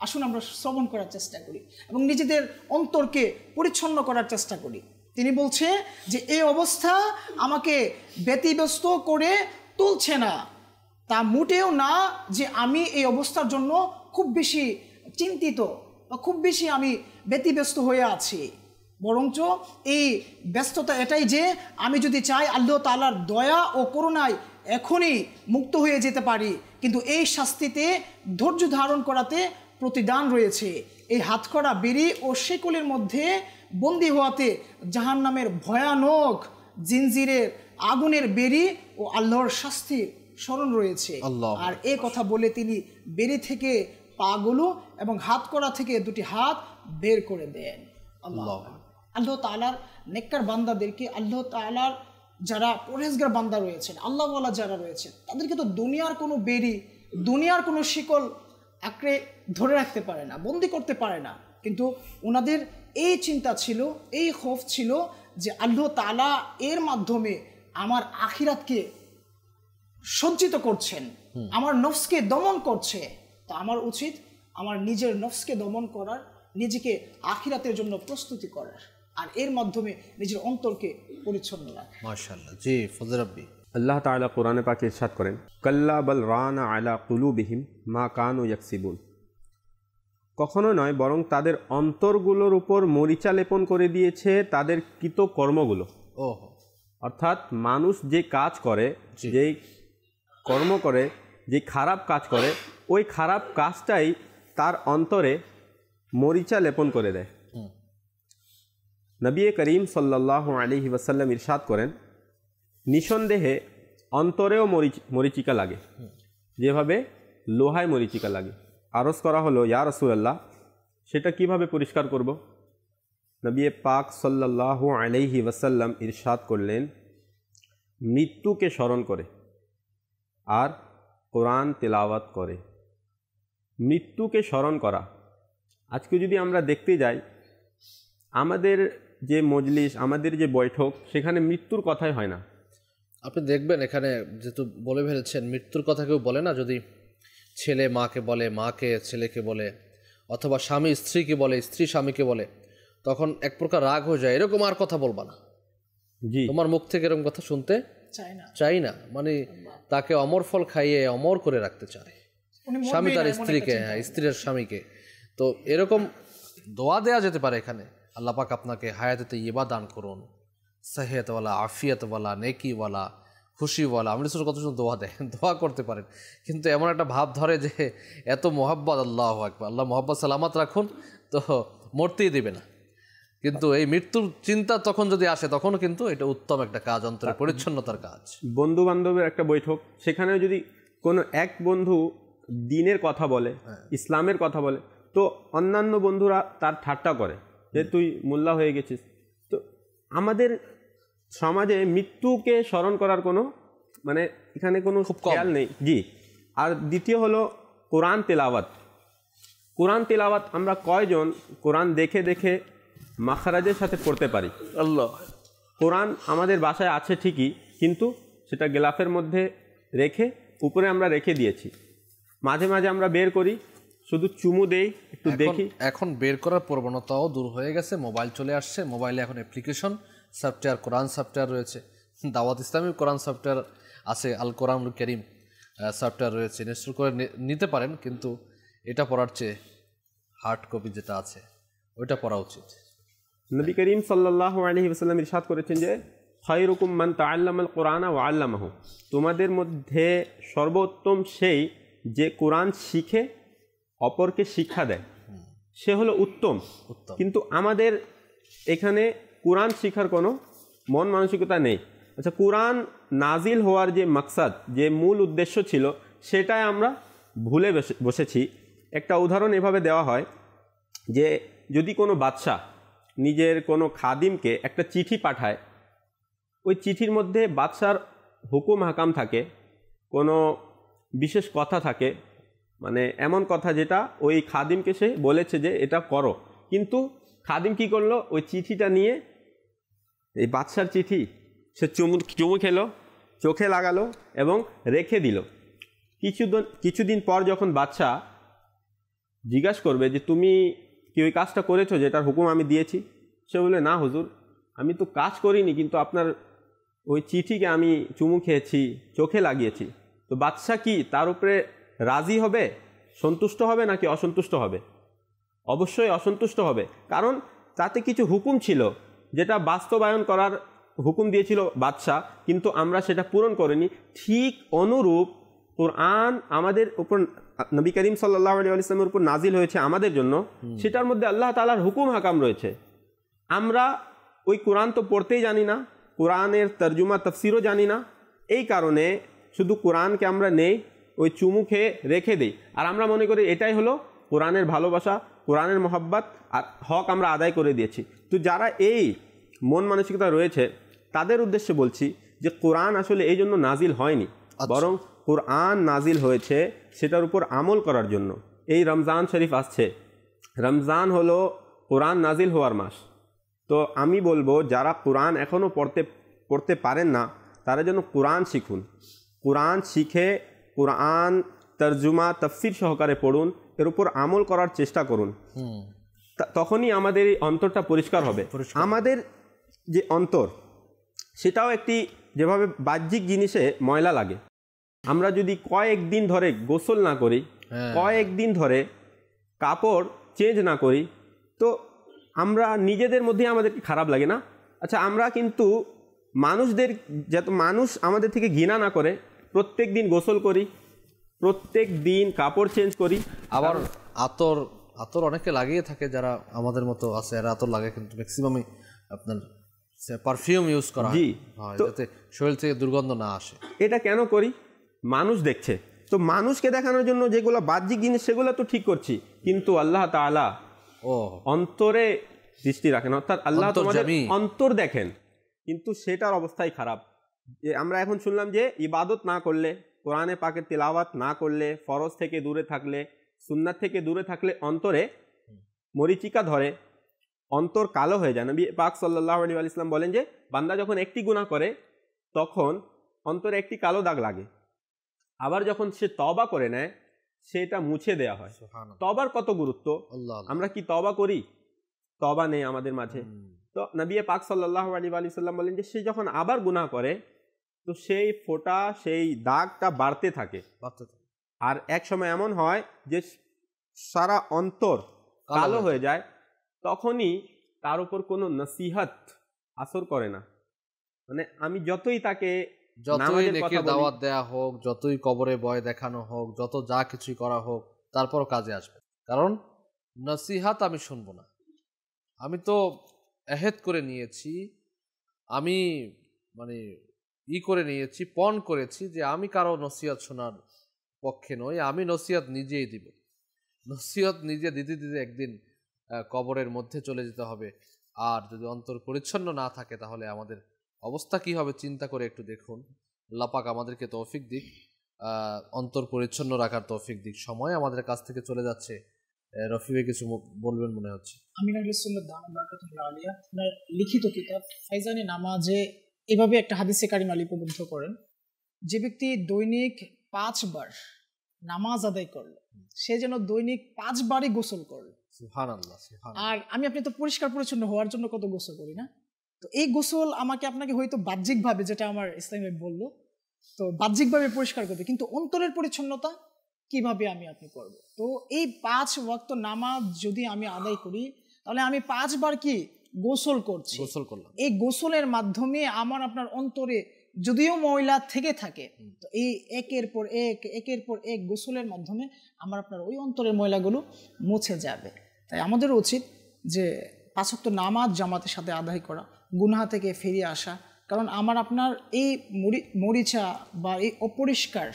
আসুন আমরা শ্রবণ করার চেষ্টা করি এবং নিজেদের অন্তরকে পরিচ্ছন্ন করার চেষ্টা করি। তিনি বলছে যে এই অবস্থা আমাকে ব্যতিব্যস্ত করে তুলছে না, তা মোটেও না যে আমি এই অবস্থার জন্য খুব বেশি চিন্তিত, বা খুব বেশি আমি ব্যতিব্যস্ত হয়ে আছি, বরঞ্চ এই ব্যস্ততা এটাই যে আমি যদি চাই আল্লাহ তাআলার দয়া ও করুণায় এখনই মুক্ত হয়ে যেতে পারি, কিন্তু এই শাস্তিতে ধৈর্য ধারণ করাতে প্রতিদান রয়েছে। এই হাতকড়া বিড়ি ও শেকলের মধ্যে বন্দী হওয়াতে জাহান্নামের ভয়ানক জিনজিরের আগুনের বেরি ও আল্লাহর শাস্তি স্মরণ রয়েছে। আর এই কথা বলে তিনি বেরি থেকে পাগুলো এবং হাতকড়া থেকে দুটি হাত বের করে দেন। আল্লাহ তাআলার নেককার বান্দাদেরকে, আল্লাহ তাআলার যারা পরহেজগার বান্দা রয়েছেন, আল্লাহওয়ালা যারা রয়েছেন, তাদেরকে তো দুনিয়ার কোনো বেরি, দুনিয়ার কোনো শিকল আঁকড়ে ধরে রাখতে পারে না, বন্দি করতে পারে না। কিন্তু ওনাদের এই চিন্তা ছিল, এই খৌফ ছিল যে আল্লাহ তাআলা এর মাধ্যমে আমার আখিরাতকে সজ্জিত করছেন, আমার নফসকে দমন করছে। তা আমার উচিত আমার নিজের নফসকে দমন করার, নিজেকে আখিরাতের জন্য প্রস্তুতি করার, আর এর মাধ্যমে নিজের অন্তরকে পরিচ্ছন্ন রাখা। মাশাআল্লাহ। জি ফজল রাব্বি। আল্লাহ তাআলা কোরআনে পাকে ইরশাদ করেন, কাল্লা বাল রানা আলা কুলুবিহিম মা কানু ইয়াকসিবুন। কখনো নয়, বরং তাদের অন্তরগুলোর উপর মরিচা লেপন করে দিয়েছে তাদের কৃত কর্মগুলো। অর্থাৎ মানুষ যে কাজ করে, যেই কর্ম করে, যে খারাপ কাজ করে, ওই খারাপ কাজটাই তার অন্তরে মরিচা লেপন করে দেয়। নবী করিম সাল্লাল্লাহু আলাইহি ওয়াসাল্লাম ইরশাদ করেন, নিঃসন্দেহে অন্তরেও মরিচিকা লাগে, যেভাবে লোহায় মরিচিকা লাগে। আরজ করা হলো, ইয়া রাসূলুল্লাহ, সেটা কিভাবে পরিষ্কার করব? নবী পাক সাল্লাল্লাহু আলাইহি ওয়াসাল্লাম ইরশাদ করলেন, মৃত্যুকে স্মরণ করে আর কোরআন তেলাওয়াত করে। মৃত্যুকে স্মরণ করা, আজকে যদি আমরা দেখতে যাই, আমাদের যে মজলিস, আমাদের যে বৈঠক, সেখানে মৃত্যুর কথাই হয় না। আপনি দেখবেন এখানে যেহেতু বলে ফেলেছেন, মৃত্যুর কথা কেউ বলে না। যদি ছেলে মাকে বলে, মাকে ছেলেকে বলে, অথবা স্বামী স্ত্রীকে বলে, স্ত্রী স্বামীকে বলে, তখন এক প্রকার রাগ হয়ে যায়, এরকম আর কথা বলবা না, জি তোমার মুখ থেকে এরকম কথা শুনতে চাই না। মানে তাকে অমর ফল খাইয়ে অমর করে রাখতে চায়, স্বামী তার স্ত্রীকে, হ্যাঁ, স্ত্রীর স্বামীকে। তো এরকম দোয়া দেয়া যেতে পারে এখানে, আল্লাহ পাক আপনাকে হায়াতে তাইয়্যিবা দান করুন, সেহতওয়ালা, আফিয়াতওয়ালা, নেকিওয়ালা, খুশিওয়ালা। আপনি কত সুন্দর দোয়া দেন, দোয়া করতে পারেন, কিন্তু এমন একটা ভাব ধরে যে এত মোহাব্বত, আল্লাহু আকবার, আল্লাহ মোহাব্বত সালামত রাখুন, তো মরতেই দিবে না। কিন্তু এই মৃত্যুর চিন্তা তখন যদি আসে, তখনও কিন্তু এটা উত্তম একটা কাজ, অন্তরের পরিচ্ছন্নতার কাজ। বন্ধু বান্ধবের একটা বৈঠক, সেখানে যদি কোনো এক বন্ধু দ্বীনের কথা বলে, ইসলামের কথা বলে, তো অন্যান্য বন্ধুরা তার ঠাট্টা করে যে তুই মোল্লা হয়ে গেছিস। তো আমাদের সমাজে মৃত্যুকে স্মরণ করার কোনো মানে এখানে কোনো খেয়াল নেই। জি। আর দ্বিতীয় হলো কোরআন তেলাওয়াত। কোরআন তেলাওয়াত আমরা কয়জন কোরআন দেখে দেখে মাখরাজের সাথে পড়তে পারি? আল্লাহ। কোরআন আমাদের বাসায় আছে ঠিকই, কিন্তু সেটা গেলাফের মধ্যে রেখে উপরে আমরা রেখে দিয়েছি। মাঝে মাঝে আমরা বের করি, শুধু চুমু দেই, একটু দেখি। এখন বের করার প্রবণতাও দূর হয়ে গেছে, মোবাইল চলে আসছে। মোবাইলে এখন অ্যাপ্লিকেশন সফটওয়্যার, কোরআন সফটওয়্যার রয়েছে, দাওয়াত ইসলামী কোরআন সফটওয়্যার আছে, আল কোরআনুল কারীম সফটওয়্যার রয়েছে, ইনস্টল করে নিতে পারেন। কিন্তু এটা পড়ার চেয়ে হার্ড কপি যেটা আছে ওইটা পড়া উচিত। নবী করিম সাল্লাল্লাহু আলাইহি ওয়াসাল্লাম ইরশাদ করেছেন যে খায়রুকুম মান তাআল্লামাল কুরআনা ওয়া আল্লামাহু, তোমাদের মধ্যে সর্বোত্তম সেই যে কোরআন শিখে অপরকে শিক্ষা দেয়, সে হলো উত্তম। কিন্তু আমাদের এখানে কোরআন শিখার কোনো মন মানসিকতা নেই। আচ্ছা, কোরআন নাজিল হওয়ার যে মাকসাদ, যে মূল উদ্দেশ্য ছিল, সেটাই আমরা ভুলে বসেছি। একটা উদাহরণ এভাবে দেওয়া হয় যে যদি কোনো বাদশা নিজের কোনো খাদিমকে একটা চিঠি পাঠায়, ওই চিঠির মধ্যে বাদশার হুকুম হাকাম থাকে, কোনো বিশেষ কথা থাকে, মানে এমন কথা যেটা ওই খাদিমকে সে বলেছে যে এটা করো, কিন্তু খাদিম কি করলো, ওই চিঠিটা নিয়ে, এই বাদশার চিঠি, সে চুমু খেলো, চোখে লাগালো এবং রেখে দিল। কিছুদিন পর যখন বাদশা জিজ্ঞাসা করবে যে তুমি কি ওই কাজটা করেছো যেটার হুকুম আমি দিয়েছি, সে বলে না হুজুর, আমি তো কাজ করিনি, কিন্তু আপনার ওই চিঠিকে আমি চুমু খেয়েছি, চোখে লাগিয়েছি। তো বাদশা কি তার উপরে রাজি হবে, সন্তুষ্ট হবে নাকি অসন্তুষ্ট হবে? অবশ্যই অসন্তুষ্ট হবে, কারণ তাতে কিছু হুকুম ছিল যেটা বাস্তবায়ন করার হুকুম দিয়েছিল বাদশাহ, কিন্তু আমরা সেটা পূরণ করিনি। ঠিক অনুরূপ কোরআন আমাদের উপর, নবী করিম সাল্লাল্লাহু আলাইহি ওয়াসাল্লামের উপর নাজিল হয়েছে আমাদের জন্য, সেটার মধ্যে আল্লাহ তাআলার হুকুম হাকাম রয়েছে। আমরা ওই কোরআন তো পড়তেই জানি না, কোরআনের তর্জমা তাফসিরও জানি না, এই কারণে শুধু কোরআনকে আমরা নেই, ওই চুমু খেয়ে রেখে দিই, আর আমরা মনে করি এটাই হলো কোরআনের ভালোবাসা, কোরআনের মহব্বত, আর হক আমরা আদায় করে দিয়েছি। তো যারা এই মন মানসিকতা রয়েছে তাদের উদ্দেশ্যে বলছি যে কোরআন আসলে এই জন্য নাজিল হয়নি, বরং কোরআন নাজিল হয়েছে সেটার উপর আমল করার জন্য। এই রমজান শরীফ আসছে, রমজান হলো কোরআন নাজিল হওয়ার মাস। তো আমি বলবো যারা কোরআন এখনও পড়তে পারেন না তারা যেন কোরআন শিখুন, কোরআন শিখে কোরআন তর্জমা তাফসির সহকারে পড়ুন, এর উপর আমল করার চেষ্টা করুন। তখনই আমাদের এই অন্তরটা পরিষ্কার হবে। আমাদের যে অন্তর সেটাও একটি, যেভাবে বাহ্যিক জিনিসে ময়লা লাগে, আমরা যদি কয়েকদিন ধরে গোসল না করি, কয়েকদিন ধরে কাপড় চেঞ্জ না করি, তো আমরা নিজেদের মধ্যে আমাদেরকে খারাপ লাগে না? আচ্ছা, আমরা কিন্তু মানুষদের, যাতে মানুষ আমাদের থেকে ঘৃণা না করে, প্রত্যেক দিন গোসল করি, প্রত্যেক দিন কাপড় চেঞ্জ করি। আবার আতর অনেকে লাগিয়ে থাকে, যারা আমাদের মতো আছে এরা আতর লাগে, কিন্তু ম্যাক্সিমামই আপনার পারফিউম ইউজ করা হয় যাতে শরীর থেকে দুর্গন্ধ না আসে। এটা কেন করি? মানুষ দেখছে, তো মানুষকে দেখানোর জন্য যেগুলো বাহ্যিক জিনিস সেগুলো তো ঠিক করছি, কিন্তু আল্লাহ তাআলা অন্তরে দৃষ্টি রাখেন, অর্থাৎ আল্লাহ তোমাদের অন্তর দেখেন, কিন্তু সেটার অবস্থাই খারাপ। যে আমরা এখন শুনলাম যে ইবাদত না করলে, কোরআনে পাকের তিলাওয়াত না করলে, ফরজ থেকে দূরে থাকলে, সুন্নাত থেকে দূরে থাকলে অন্তরে মরিচিকা ধরে, অন্তর কালো হয়ে যায়। নবী পাক সাল্লাল্লাহু আলাইহি ওয়াসাল্লাম বলেন যে বান্দা যখন একটি গুনাহ করে তখন অন্তরে একটি কালো দাগ লাগে, আবার যখন সে তওবা করে নেয় সেটা মুছে দেওয়া হয়। তওবার কত গুরুত্ব! আমরা কি তওবা করি? তওবা নেই আমাদের মাঝে। তো নবী পাক সাল্লাল্লাহু আলাইহি ওয়াসাল্লাম বলেন যে সে যখন আবার গুনাহ করে তো সেই ফোঁটা, সেই দাগটা বাড়তে থাকে, আর এক সময় এমন হয় যে সারা অন্তর কালো হয়ে যায়। তখনই তার উপর কোনো নসিহত আসর করে না। মানে আমি যতই তাকে যতই নেকির দাওয়াত দেয়া হোক, যতই কবরে ভয় দেখানো হোক, যত যা কিছুই করা হোক, তারপরও কাজে আসবে, কারণ নসিহত আমি শুনবো না। আমি তো এহেদ করে নিয়েছি, আমি মানে করে নিয়েছি, পণ করেছি যে আমি কারো নসিহত শোনার পক্ষে নই, আমি নসিহত নিজেই দিব। নসিহত নিজে দিতে দিতে একদিন কবরের মধ্যে চলে যেতে হবে। আর যদি অন্তর পরিচ্ছন্ন না থাকে তাহলে আমাদের অবস্থা কি হবে চিন্তা করে একটু দেখুন। আল্লাহ পাক আমাদেরকে তৌফিক দিক, অন্তর পরিচ্ছন্ন রাখার তৌফিক দিক। সময় আমাদের কাছ থেকে চলে যাচ্ছে। রফি ভাই কিছু বলবেন মনে হচ্ছে। আমিনুল সুন্নাত দামান বারাকাতুল্লাহ আলিয়া আপনার লিখিত কিতাব ফাইজানে নামাজে এভাবে একটা হাদিসে কারিমা লিপিবদ্ধ করেন, যে ব্যক্তি দৈনিক 5 বার নামাজ আদায় করলো সে যেন দৈনিক 5 বারই গোসল করলো। সুবহানাল্লাহ, সুবহানাল্লাহ। আর আপনি তো পরিষ্কার পরিচ্ছন্ন হওয়ার জন্য কত গোসল করি না? তো এই গোসল আপনাকে হয়তো বাহ্যিকভাবে, যেটা আমার ইসলামে বললো, তো বাহ্যিকভাবে পরিষ্কার করবে, কিন্তু অন্তরের পরিচ্ছন্নতা কিভাবে আপনি করব? তো এই 5 ওয়াক্ত নামাজ যদি আমি আদায় করি তাহলে আমি 5 বার কি গোসল করছি, গোসল করলাম। এই গোসলের মাধ্যমে আপনার অন্তরে যদিও ময়লা থেকে থাকে, তো এই একের পর এক গোসলের মাধ্যমে আপনার ওই অন্তরের ময়লাগুলো মুছে যাবে। তাই আমাদের উচিত যে 5 ওয়াক্ত নামাজ জামাতের সাথে আদায় করা, গুনাহ থেকে ফিরে আসা, কারণ আপনার এই মরিচা বা এই অপরিষ্কার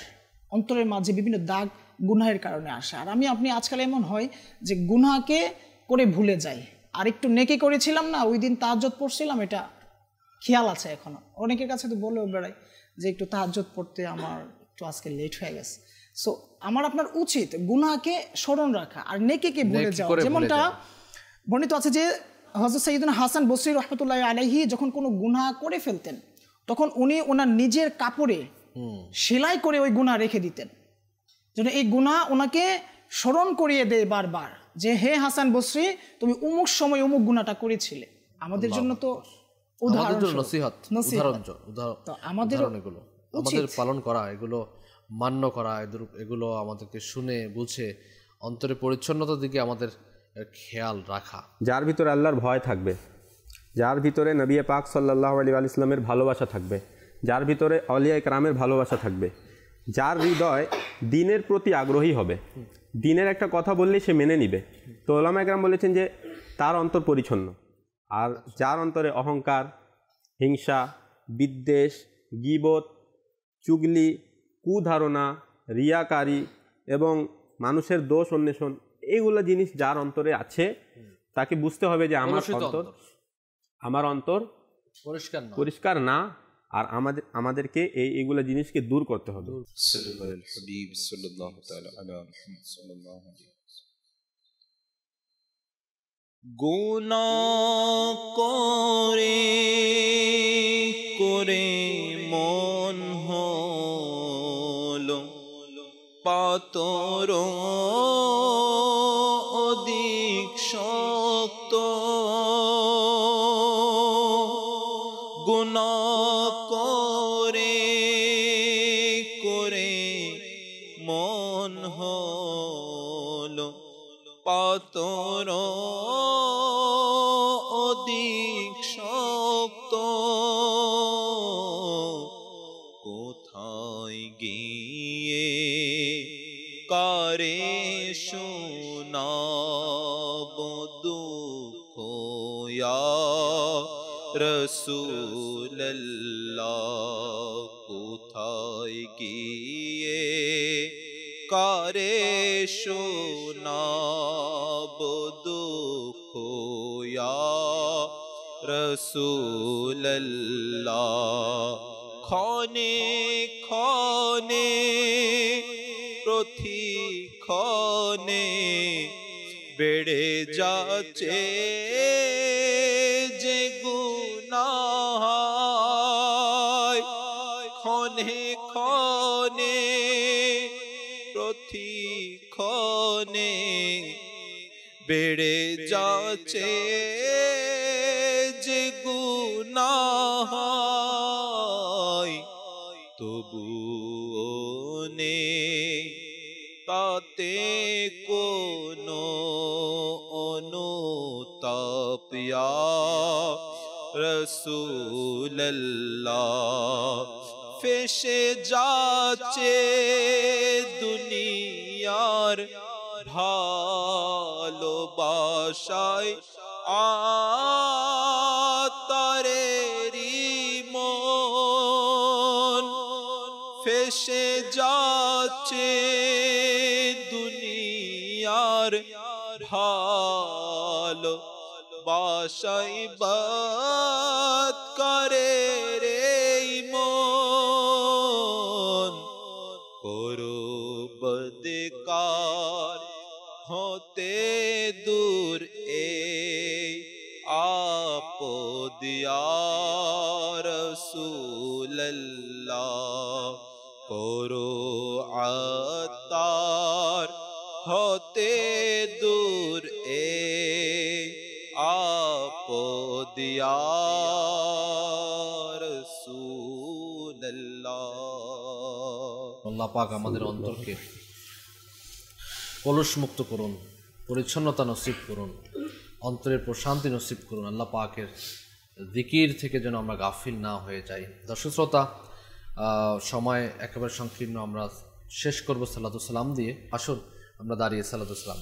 অন্তরের মাঝে বিভিন্ন দাগ গুনাহের কারণে আসে। আর আপনি আজকাল এমন হয় যে গুনাহকে করে ভুলে যায়, আর একটু নেকি করেছিলাম না, ওই দিন তাহাজ্জুদ পড়ছিলাম, এটা খেয়াল আছে এখনো। অনেকের কাছে তো বলেও বেড়াই যে একটু তাহাজ্জুদ পড়তে আমার একটু আজকে লেট হয়ে গেছে। সো আপনার উচিত গুনাহকে স্মরণ রাখা আর নেকিকে ভুলে যাওয়া। যেমনটা বর্ণিত আছে যে হযরত সাইয়্যিদুনা হাসান বসরি রাহমাতুল্লাহি আলাইহি যখন কোনো গুনাহ করে ফেলতেন তখন উনি ওনার নিজের কাপড়ে সেলাই করে ওই গুনাহ রেখে দিতেন, যেন এই গুনাহ ওনাকে স্মরণ করিয়ে দেয় বারবার যে হে হাসান বসরি, তুমি অমুক সময় অমুক গুনাহটা করেছিলে। আমাদের জন্য তো নসিহত, আমাদের পালন করা, এগুলো মান্য করা, এগুলো আমাদেরকে শুনে বুঝে অন্তরে পরিচ্ছন্নতার দিকে আমাদের খেয়াল রাখা। যার ভিতরে আল্লাহর ভয় থাকবে, যার ভিতরে নবী পাক সাল্লাল্লাহু আলাইহি ওয়াসাল্লামের ভালোবাসা থাকবে, যার ভিতরে আউলিয়া ইকরামের ভালোবাসা থাকবে, যার হৃদয় দ্বীনের প্রতি আগ্রহী হবে, দ্বীনের একটা কথা বললেই সে মেনে নিবে, তো ওলামা ইকরাম বলেছেন যে তার অন্তর পরিচ্ছন্ন। আর যার অন্তরে অহংকার, হিংসা, বিদ্বেষ, গীবত, চুগলি, কুধারণা, রিয়াকারি এবং মানুষের দোষ অন্বেষণ, এইগুলো জিনিস যার অন্তরে আছে তাকে বুঝতে হবে যে আমার অন্তর পরিষ্কার না, আর আমাদেরকে এইগুলো জিনিসকে দূর করতে হবে। গুনাহ করে করে মন হলো পাতর অধিক শক্ত, গুনাহ করে করে মন হলো পাতর অধিক শক্ত, কোথায় গিয়ে কারে শোনাব দুঃখ ইয়া রাসূলুল্লাহ, কোথায় গিয়ে কারে শোনাব দুঃখ ইয়া রাসূলুল্লাহ, ক্ষণে ক্ষণে প্রতিক্ষণে বেড়ে যাচ্ছে যে গুনাহ, ক্ষণে ক্ষণে প্রতিক্ষণে বেড়ে যাচ্ছে যে গুনাহ, তবুও নেই তাতে কোনো অনুতাপ ইয়া রাসূলুল্লাহ, ফেসে যাচ্ছে দুনিয়ার ভালোবাসায় আতারেরি মন, ফেসে যাচ্ছে দুনিয়ার ভালোবাসায় বাত করে রে মন, করো বদকার হতে দূর এই আপদ ইয়া রাসূলুল্লাহ, করো আতার হতে দূর এই আপদ ইয়া রাসূলুল্লাহ। আল্লাহ পাক আমাদের অন্তরকে কলুষ মুক্ত করুন, পরিচ্ছন্নতা নসিব করুন, অন্তরের প্রশান্তি নসিব করুন। আল্লাহ পাকের জিকির থেকে যেন আমরা গাফিল না হয়ে যাই। দর্শক শ্রোতা, সময় একেবারে সংকীর্ণ, আমরা শেষ করব সালাতু সালাম দিয়ে। আসুন আমরা দাঁড়িয়ে সালাতু সালাম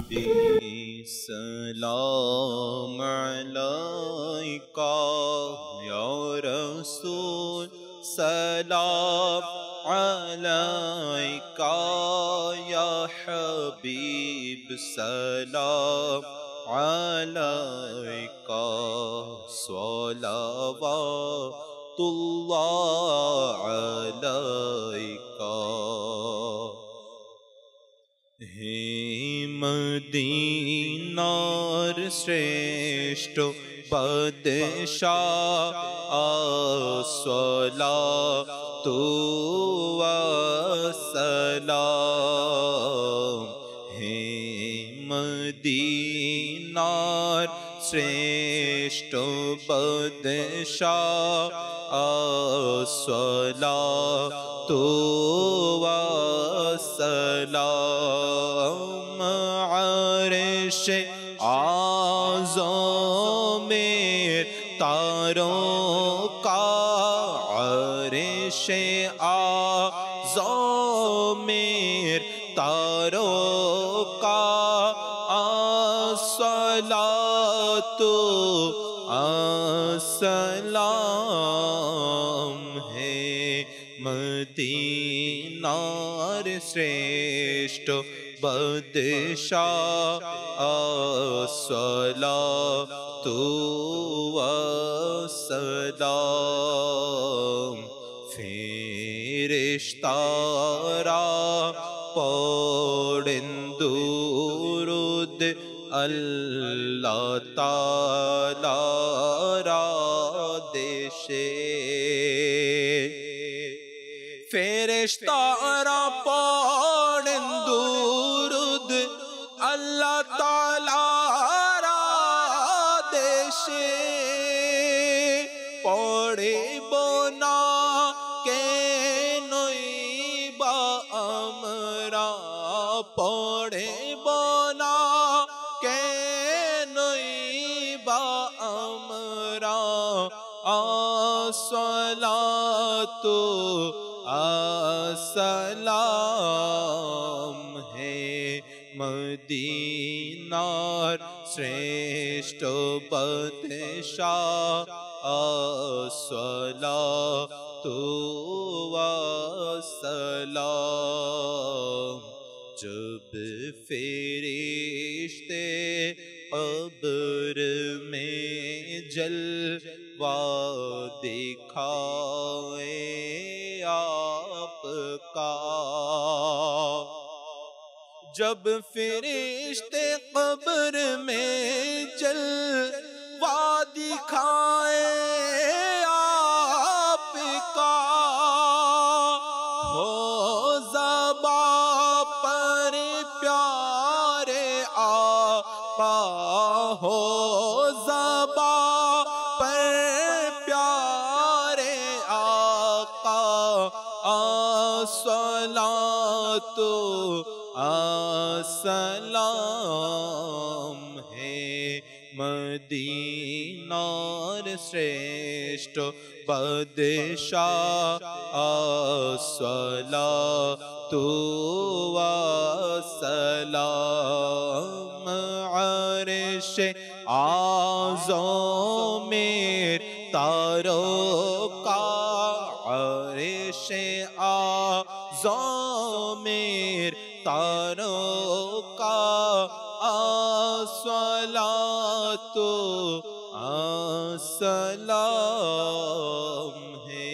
দিই। সালাম আলাইকা ইয়া রাসূল, সালাম আলাইকা ইয়া হাবিব, সালাম আলাইকা সালাওয়াতুল্লাহ আলাইকা। হে মদিনার শ্রেষ্ঠ বাদশাহ, আসসালাতু ওয়াসসালাম, হে মদিনার শ্রেষ্ঠ বাদশাহ, আসসালাতু ওয়াসসালাম, আরে आज़मेर तारोका अर्शे आज़मेर तारोका अस्सलातु अस्सलाम है मदीनार श्रेष्ठ बदशाह अस्सलातु वस्सलाम फेरिश्तारा पढ़ें दुरूद अल्लाह ताला देशे फेरिश्तारा पढ़ें दुरूद अल्लाह ताला देशे पढ़े बोना के नईबा हमरा पढ़े बोना के नईबा हमरा अस्सलातु अस्सलाम है मदीनार श्रेष्ठ बदशाह अस्सलातु वस्सलाम जब फरिश्ते क़ब्र में जलवा दिखाए आपका जब फरिश्ते क़ब्र में जलवा दिखाए आपका हो ज़बा पर प्यारे आका हो ज़बा पर प्यारे आका अस्सलातु अस्सलाम है मदीनार श्रेष्ठ बदशाह अस्सलातु वस्सलाम अर्शे आज़मेर तारोका अर्शे आज़मेर तारोका अस्सलातु अस्सलाम है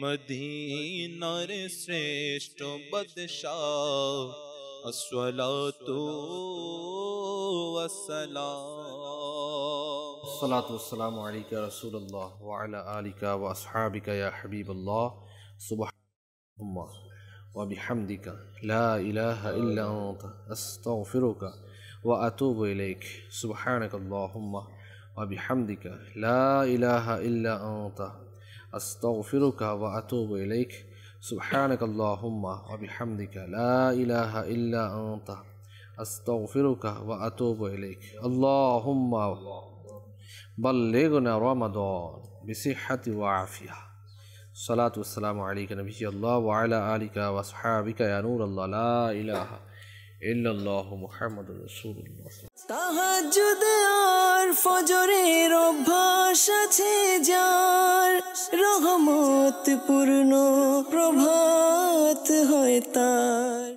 मदीनार श्रेष्ठ बदशाह अस्सलातु वस्सलाम अस्सलातु वस्सलामु अलैका या रसूलल्लाह व अला आलिका व अस्हाबिका या हबीबल्लाह सुब्हानल्लाह व बिहम्दिका ला इलाहा इल्ला अंता अस्तगफिरुका व अतूबु इलैक सुब्हानकल्लाहुम्मा व बिहम्दिका ला इलाहा इल्ला अंता अस्तगफिरुका व अतूबु इलैक सुब्हानकल्लाहुम्मा व बिहम्दिका ला इलाहा इल्ला अंता अस्तगफिरुका व अतूबु इलैक अल्लाहुम्मा बल्लिगना रमज़ान बिसिह्हति व आफिया सलातु वस्सलामु अलैका नबी अल्लाह व अला आलिका व अस्हाबिका या नूर अल्लाह ला इलाहा इल्लल्लाहु मुहम्मदुर रासूलुल्लाह তাহাজ্জুদ আর ফজরের অভ্যাস আছে যার রহমত পূর্ণ প্রভাত হয় তার